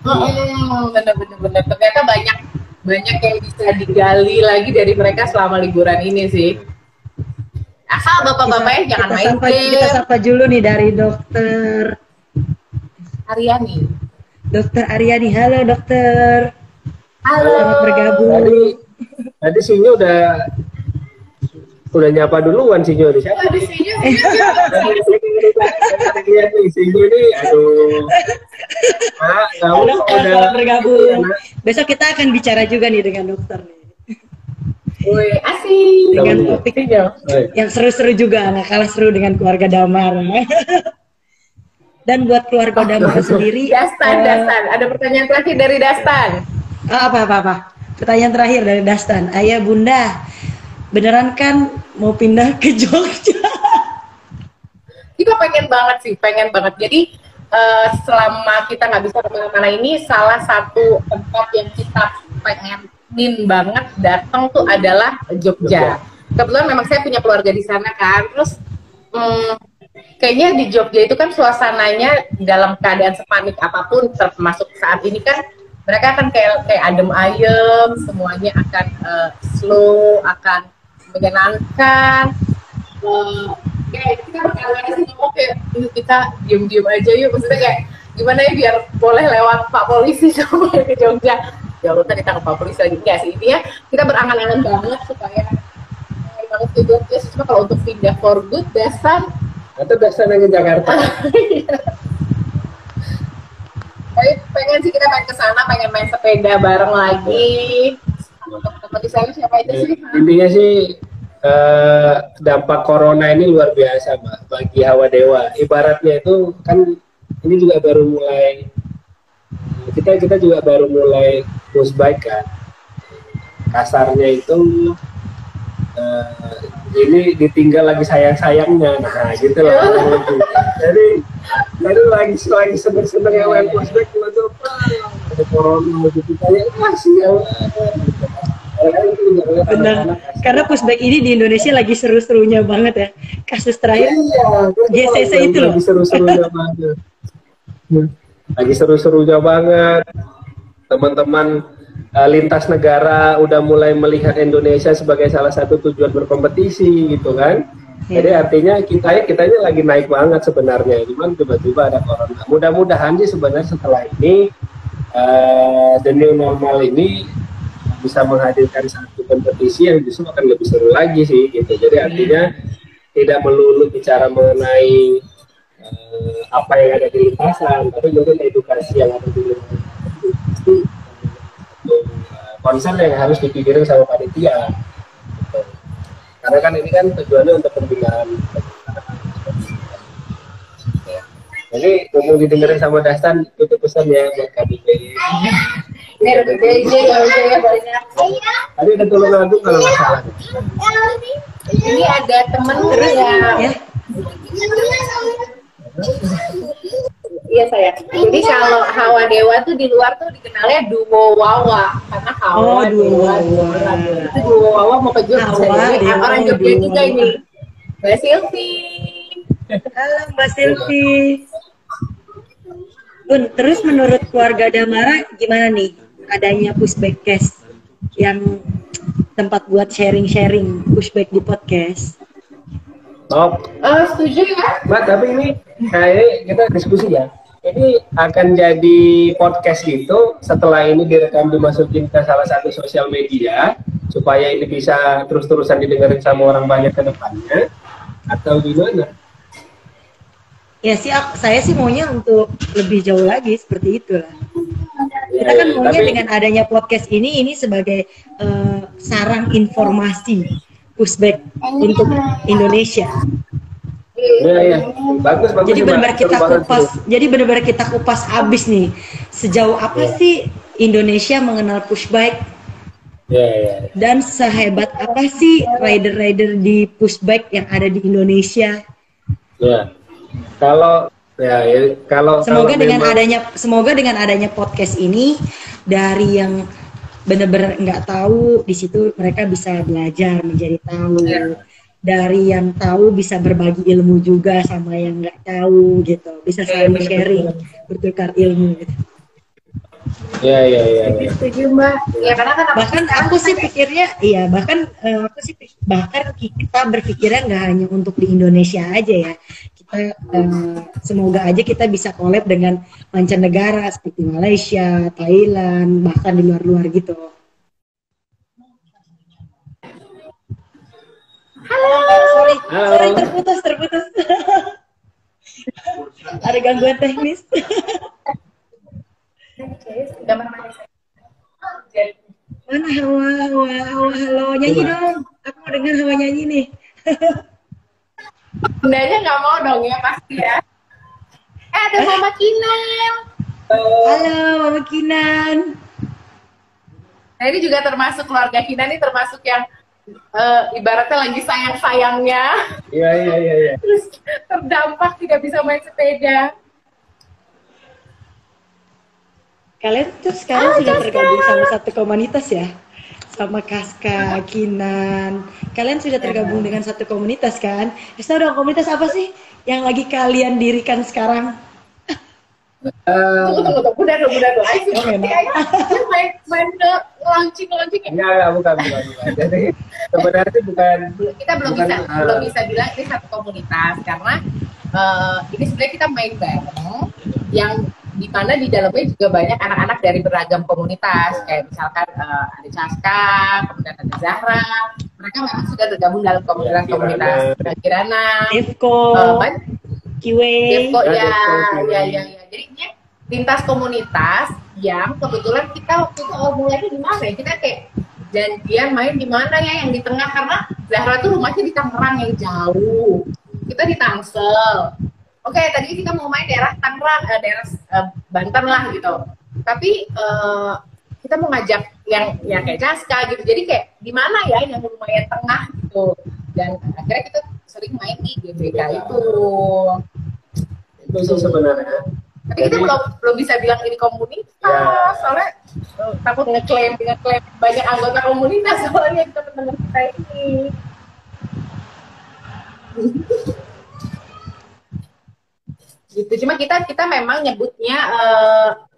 [SPEAKER 1] Bener. Ternyata banyak yang bisa digali lagi dari mereka selama liburan ini sih. Asal bapak-bapaknya jangan main game.
[SPEAKER 2] Kita sapa dulu nih dari Dokter
[SPEAKER 1] Aryani.
[SPEAKER 2] Dokter Aryani, halo dokter.
[SPEAKER 1] Halo.
[SPEAKER 2] Selamat bergabung.
[SPEAKER 3] Tadi Sinyo udah nyapa duluan Sinyo di siapa?
[SPEAKER 1] Aduh, Sinyo.
[SPEAKER 3] Lihat nih Sinyo nih, aduh. Kamu udah
[SPEAKER 2] bergabung. Besok kita akan bicara juga nih dengan dokter nih.
[SPEAKER 1] Woi, asik.
[SPEAKER 2] Dengan topik yang seru-seru juga, nggak kalah seru dengan keluarga Damar. Dan buat keluarga Damar sendiri.
[SPEAKER 1] Dastan. Ada pertanyaan terakhir dari Dastan.
[SPEAKER 2] Apa? Pertanyaan terakhir dari Dastan. Ayah Bunda, beneran kan mau pindah ke Jogja?
[SPEAKER 1] Kita pengen banget. Jadi selama kita nggak bisa kemana-mana ini, salah satu tempat yang kita pengenin banget datang tuh adalah Jogja. Kebetulan memang saya punya keluarga di sana kan. Terus kayaknya di Jogja itu kan suasananya dalam keadaan sepanik apapun, termasuk saat ini kan mereka akan kayak adem ayem, semuanya akan slow, akan menyenangkan. Kayak kita berkali-kali sih ngomong kayak kita diem aja yuk, maksudnya kayak gimana ya biar boleh lewat Pak Polisi semua ke Jogja. Ya Allah tadi ditangkap Pak Polisi lagi, enggak sih, intinya kita berangan-angan banget supaya banget ke Jogja. Cuma kalau untuk pindah for good, Dastan
[SPEAKER 3] atau Dastan ke Jakarta.
[SPEAKER 1] Tapi pengen sih, kita pengen kesana, pengen main sepeda bareng lagi. Teman-teman di sana siapa aja sih?
[SPEAKER 3] Intinya sih dampak corona ini luar biasa Mbak bagi Hawa Dewa. Ibaratnya itu kan ini juga baru mulai, kita juga baru mulai push bike kan. Kasarnya itu ini ditinggal lagi sayang-sayangnya, nah gitu lah. Jadi lagi seneng-seneng yang main push bike tuh ada corona gitu kayak masih ya.
[SPEAKER 2] Benar, karena pushback ini di Indonesia lagi seru-serunya banget ya. Kasus terakhir GCC itu loh.
[SPEAKER 3] Lagi seru-serunya banget. Lagi seru-serunya banget. Teman-teman lintas negara udah mulai melihat Indonesia sebagai salah satu tujuan berkompetisi gitu kan. Jadi artinya kitanya lagi naik banget sebenarnya. Cuman tiba-tiba ada corona. Mudah-mudahan sih sebenarnya setelah ini the new normal ini bisa menghadirkan satu kompetisi yang justru akan lebih seru lagi sih gitu. Jadi artinya tidak melulu bicara mengenai apa yang ada di lintasan, tapi juga edukasi yang ada di lintasan. Konsen yang harus dipikirin sama panitia. Gitu. Karena kan ini kan tujuannya untuk pembinaan. Jadi ngomong didengerin sama Dastan, itu pesan ya buat KDP.
[SPEAKER 1] Ini ada BJ, kalau saya banyak.
[SPEAKER 3] Tadi ada Tulungagung kalau nggak salah.
[SPEAKER 1] Ini ada temen ya. Iya saya. Jadi kalau Hawa Dewa tuh di luar tuh dikenalnya duo Wawa, karena Hawa Dewa. Itu duo Wawa mau ke Jogja. Ini orang Jogja juga ini. Mbak Silvi.
[SPEAKER 2] Halo Mbak Silvi. Bun, terus menurut keluarga Damara gimana nih adanya pushback cast yang tempat buat sharing-sharing pushback di podcast?
[SPEAKER 1] Setuju ya?
[SPEAKER 3] Mbak, tapi ini kayaknya kita diskusi ya. Ini akan jadi podcast gitu, setelah ini direkam dimasukin ke salah satu sosial media supaya ini bisa terus-terusan didengarin sama orang banyak ke depannya, atau gimana?
[SPEAKER 2] Ya sih, saya sih maunya untuk lebih jauh lagi seperti itu lah. Kita kan maunya dengan adanya podcast ini sebagai sarang informasi pushback untuk Indonesia.
[SPEAKER 3] Iya. Bagus.
[SPEAKER 2] Jadi benar-benar kita kupas habis nih. Sejauh apa sih Indonesia mengenal pushbike?
[SPEAKER 3] Iya.
[SPEAKER 2] Dan sehebat apa sih rider-rider di pushbike yang ada di Indonesia?
[SPEAKER 3] Ya.
[SPEAKER 2] Semoga dengan adanya podcast ini, dari yang benar-benar nggak tahu, di situ mereka bisa belajar menjadi tahu. Dari yang tahu bisa berbagi ilmu juga sama yang nggak tahu gitu, bisa saling sharing, bertukar ilmu gitu.
[SPEAKER 3] Iya.
[SPEAKER 1] Setuju Mbak. Ya karena kan
[SPEAKER 2] bahkan aku sih pikirnya, bahkan kita berpikirnya nggak hanya untuk di Indonesia aja ya. Kita semoga aja kita bisa collab dengan mancanegara seperti Malaysia, Thailand, bahkan di luar-luar gitu. Sorry,
[SPEAKER 3] Halo.
[SPEAKER 2] terputus. Ada gangguan teknis. Mana Hawa, halo, nyanyi dong. Aku mau dengar Hawa nyanyi nih.
[SPEAKER 1] Bundanya nggak mau dong ya pasti ya. Ada Mama Kinan.
[SPEAKER 2] Halo, Mama Kinan.
[SPEAKER 1] Nah ini juga termasuk keluarga Kinan, ini termasuk yang ibaratnya lagi sayang-sayangnya.
[SPEAKER 3] Iya.
[SPEAKER 1] Terus terdampak tidak bisa main sepeda.
[SPEAKER 2] Kalian tuh sekarang sudah tergabung sama satu komunitas ya? Sama Kaska, Kinan. Kalian sudah tergabung dengan satu komunitas kan? Bisa dong, komunitas apa sih yang lagi kalian dirikan sekarang?
[SPEAKER 1] Tunggu, udah dong. Ayo main ke launching ya?
[SPEAKER 3] Enggak, bukan. Jadi sebenarnya bukan.
[SPEAKER 1] Kita belum bisa bilang ini satu komunitas karena ini sebenarnya kita main bareng yang di mana di dalamnya juga banyak anak-anak dari beragam komunitas, kayak misalkan ada Caska, kemudian ada Zahra, mereka memang sudah tergabung dalam komunitas Kirana,
[SPEAKER 2] Devko, Kiwe,
[SPEAKER 1] ya. Jadi ini lintas komunitas yang kebetulan kita waktu itu mulainya di mana ya? Kita kayak janjian main di mana ya, yang di tengah, karena Zahra tuh rumahnya di Tangerang yang jauh, kita di Tangsel. Oke, tadi kita mau main daerah Tangerang, daerah Banten lah gitu. Tapi kita mau ngajak yang kayak Caska gitu. Jadi kayak di mana ya yang lumayan tengah gitu. Dan akhirnya kita sering main di GBK itu.
[SPEAKER 3] Itu sih sebenarnya.
[SPEAKER 1] Tapi kita belum bisa bilang ini komunitas, soalnya takut ngeklaim banyak anggota komunitas soalnya teman-teman kita ini. Gitu. Cuma kita memang nyebutnya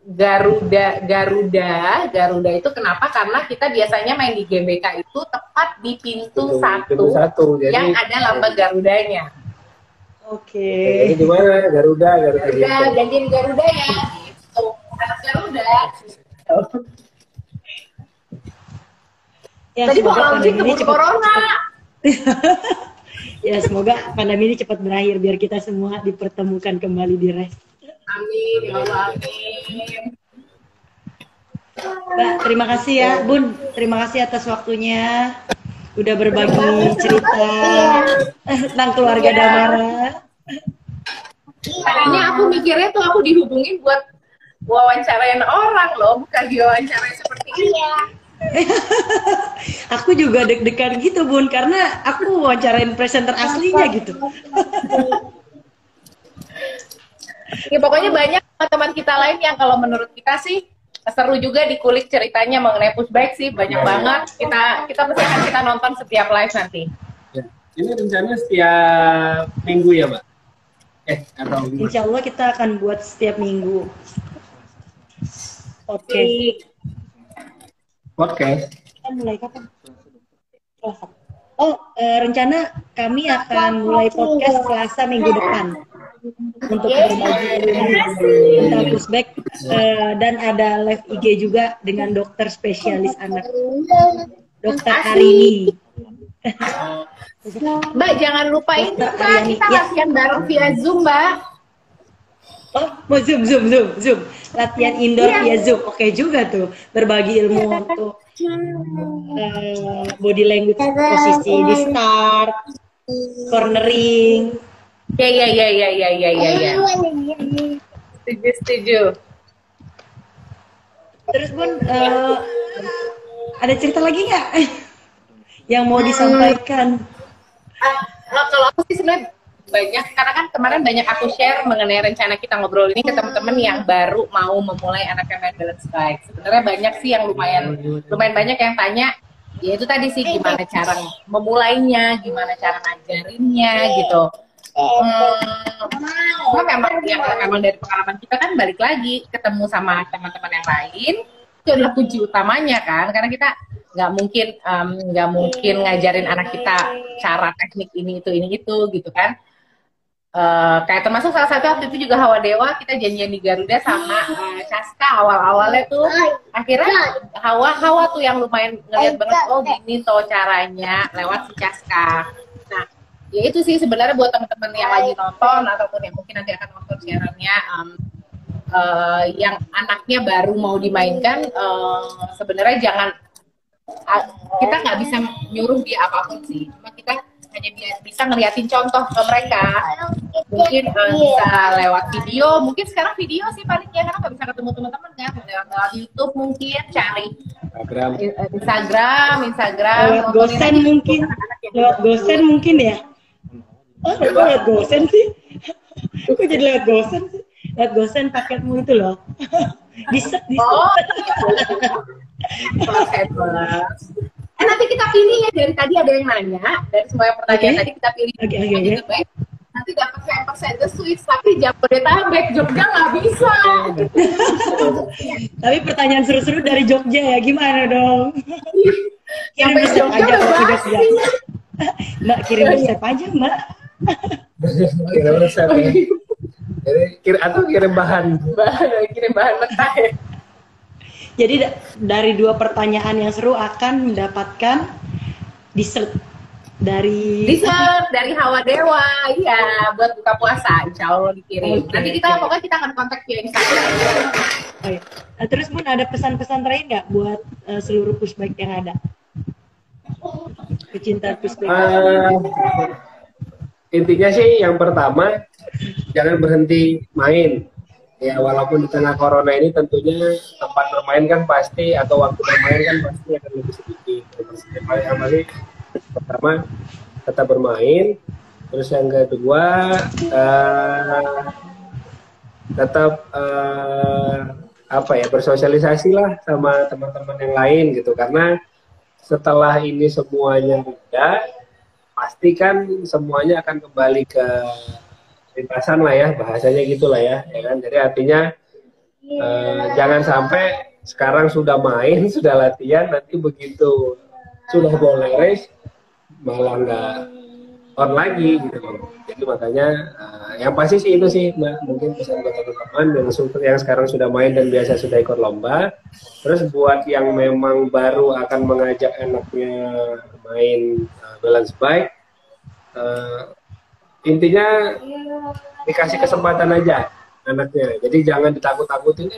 [SPEAKER 1] Garuda itu kenapa? Karena kita biasanya main di GBK itu tepat di pintu satu jadi, yang ada lambang Garudanya.
[SPEAKER 2] Oke.
[SPEAKER 3] Jadi gimana Garuda
[SPEAKER 1] gantiin Garuda ya. Gitu. Anak Garuda.
[SPEAKER 2] Ya,
[SPEAKER 1] tadi mau launching keburu corona.
[SPEAKER 2] Ya, semoga pandemi ini cepat berakhir biar kita semua dipertemukan kembali di res.
[SPEAKER 1] Amin, ya Allah, amin.
[SPEAKER 2] Mbak, terima kasih ya, Bun. Terima kasih atas waktunya. Udah berbagi cerita tentang keluarga Damara.
[SPEAKER 1] Tadinya aku mikirnya tuh aku dihubungin buat wawancarain orang loh, bukan diwawancarain seperti ini.
[SPEAKER 2] Aku juga deg-degan gitu, Bun, karena aku wawancarain presenter aslinya gitu.
[SPEAKER 1] Ya pokoknya banyak teman-teman kita lain yang kalau menurut kita sih seru juga dikulik ceritanya mengenai pushback sih, banyak banget. Kita pasti akan kita nonton setiap live nanti.
[SPEAKER 3] Ya. Ini rencananya setiap minggu ya, Mbak? Atau
[SPEAKER 2] Insya Allah kita akan buat setiap minggu.
[SPEAKER 3] Podcast.
[SPEAKER 2] Kita mulai kapan? Rencana kami akan mulai podcast Selasa minggu depan untuk berbagi tentang pushback, dan ada live IG juga dengan dokter spesialis anak, Dokter Arini.
[SPEAKER 1] Mbak jangan lupain kita latihan bareng via Zoom, Mbak.
[SPEAKER 2] Oh, mau zoom latihan indoor via Zoom. Oke juga tuh, berbagi ilmu untuk body language, posisi di start, cornering.
[SPEAKER 1] Ya. Setuju.
[SPEAKER 2] Terus Bun, ada cerita lagi nggak yang mau disampaikan?
[SPEAKER 1] Kalau aku sih sebenarnya banyak, karena kan kemarin banyak aku share mengenai rencana kita ngobrol ini ke teman-teman yang baru mau memulai anaknya main balance bike. Sebenarnya banyak sih yang lumayan banyak yang tanya, ya itu tadi sih gimana cara memulainya, gimana cara ngajarinnya gitu. Cuma memang dari pengalaman kita kan balik lagi ketemu sama teman-teman yang lain itu adalah kunci utamanya kan, karena kita nggak mungkin ngajarin anak kita cara teknik ini itu gitu kan. Kayak termasuk salah satu waktu itu juga Hawa Dewa, kita janjian di Garuda sama Caska awalnya tuh, akhirnya Hawa tuh yang lumayan ngeliat banget, oh gini tuh caranya lewat si Caska. Nah ya itu sih sebenarnya buat teman-teman yang lagi nonton ataupun yang mungkin nanti akan nonton siarannya, yang anaknya baru mau dimainkan, sebenarnya jangan, kita nggak bisa nyuruh dia apapun sih, cuma kita hanya bisa ngeliatin contoh ke mereka. Mungkin bisa lewat video, mungkin sekarang video sih paling ya, karena nggak bisa ketemu teman-teman kan, lewat YouTube mungkin, cari Instagram
[SPEAKER 2] lewat gosen mungkin, lewat gosen mungkin ya. Oh, lewat gosen sih. Kok jadi lewat gosen sih? Lewat gosen paketmu itu loh. Diset.
[SPEAKER 1] Oh, nanti kita pilih ya, dari tadi ada yang nanya, dari semua yang pertanyaan tadi kita pilih yang terbaik. Nanti dapat saya the Swiss, tapi Jabodetabek, Jogja nggak bisa.
[SPEAKER 2] Tapi pertanyaan seru-seru dari Jogja ya, gimana dong? Kirim resep aja kalau sudah siap. Mbak, kirim resep aja, Mbak.
[SPEAKER 3] Kirim resep ya. Jadi kirim bahan mentah ya.
[SPEAKER 2] Jadi dari 2 pertanyaan yang seru akan mendapatkan dessert dari
[SPEAKER 1] Hawa Dewa, iya, buat buka puasa, insya Allah dikirim.
[SPEAKER 2] Okay,
[SPEAKER 1] nanti pokoknya kita akan kontak via Instagram.
[SPEAKER 2] Oh, iya. Terus Bun, ada pesan-pesan terakhir nggak buat seluruh pushback yang ada? Pecinta pushback.
[SPEAKER 3] Intinya sih yang pertama, jangan berhenti main. Ya walaupun di tengah corona ini tentunya tempat bermain kan pasti, atau waktu bermain kan pasti akan lebih sedikit. Yang paling pertama tetap bermain, terus yang kedua tetap bersosialisasi lah sama teman-teman yang lain gitu, karena setelah ini semuanya beda, pasti kan semuanya akan kembali ke lintasan lah ya, bahasanya gitulah ya kan. Jadi artinya jangan sampai sekarang sudah main, sudah latihan, nanti begitu sudah boleh race malah nggak on lagi gitu. Jadi makanya yang pasti sih itu sih Mbak, mungkin pesan buat teman-teman yang sekarang sudah main dan biasa sudah ikut lomba. Terus buat yang memang baru akan mengajak anaknya main balance bike, intinya dikasih kesempatan aja anaknya. Jadi jangan ditakut-takutin,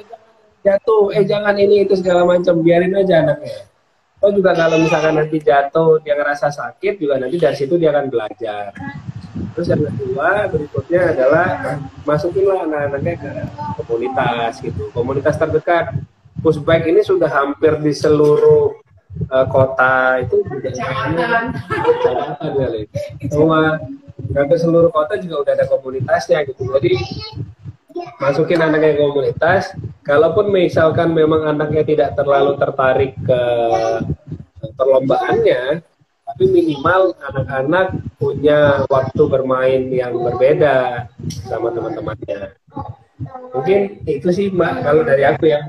[SPEAKER 3] jatuh, jangan ini itu segala macam, biarin aja anaknya. Oh juga kalau misalkan nanti jatuh dia ngerasa sakit, juga nanti dari situ dia akan belajar. Terus yang kedua berikutnya adalah masukinlah anak-anaknya ke komunitas gitu, komunitas terdekat. Pushbike ini sudah hampir di seluruh kota itu, semua hampir seluruh kota juga udah ada komunitasnya gitu. Jadi masukin anaknya ke komunitas. Kalaupun misalkan memang anaknya tidak terlalu tertarik ke perlombaannya, tapi minimal anak-anak punya waktu bermain yang berbeda sama teman-temannya. Mungkin itu sih Mbak, kalau dari aku ya.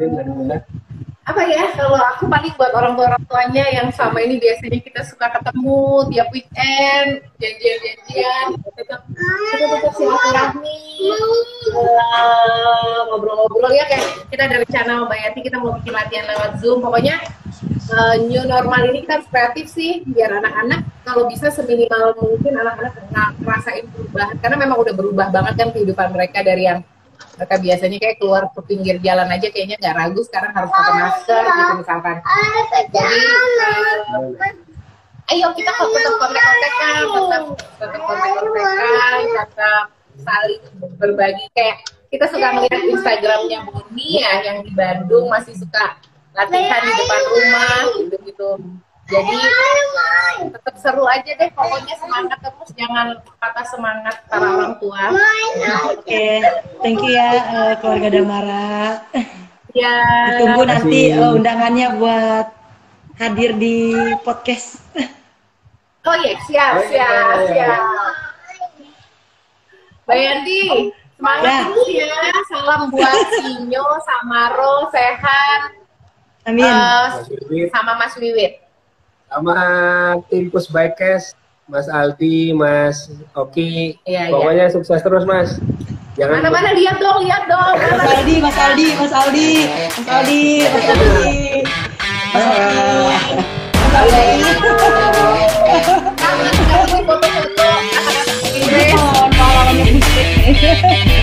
[SPEAKER 1] Apa ya, kalau aku paling buat orang tuanya yang sama ini biasanya kita suka ketemu tiap weekend, janjian, tetap silaturahmi, ngobrol-ngobrol ya, kayak kita ada rencana Mbak Yati, kita mau bikin latihan lewat Zoom. Pokoknya new normal ini kan kreatif sih, biar anak-anak kalau bisa seminimal mungkin anak-anak ngerasain perubahan, karena memang udah berubah banget kan kehidupan mereka dari yang mereka biasanya kayak keluar ke pinggir jalan aja kayaknya nggak ragu, sekarang harus pakai masker gitu misalkan. Jadi ayo kita tetap kontak-kontakan, tetap saling berbagi. Kayak kita suka melihat Instagramnya Boni ya, yang di Bandung masih suka latihan di depan rumah gitu. Jadi tetap seru aja deh, pokoknya semangat terus, jangan patah semangat para orang tua.
[SPEAKER 2] Oke, thank you ya keluarga Damara.
[SPEAKER 1] Ya.
[SPEAKER 2] Tunggu nanti undangannya buat hadir di podcast.
[SPEAKER 1] Oh iya, siap. Mbak Yanti, semangat terus ya. Salam buat Sinyo, Samaro, sehat.
[SPEAKER 2] Amin.
[SPEAKER 1] Sama Mas Wiwit.
[SPEAKER 3] Sama tim Pushbikers, Mas Aldi, Mas Oki, pokoknya sukses terus Mas. Jangan
[SPEAKER 1] mana lihat dong.
[SPEAKER 2] Mas Aldi.
[SPEAKER 1] Kangen foto-foto.
[SPEAKER 2] nih.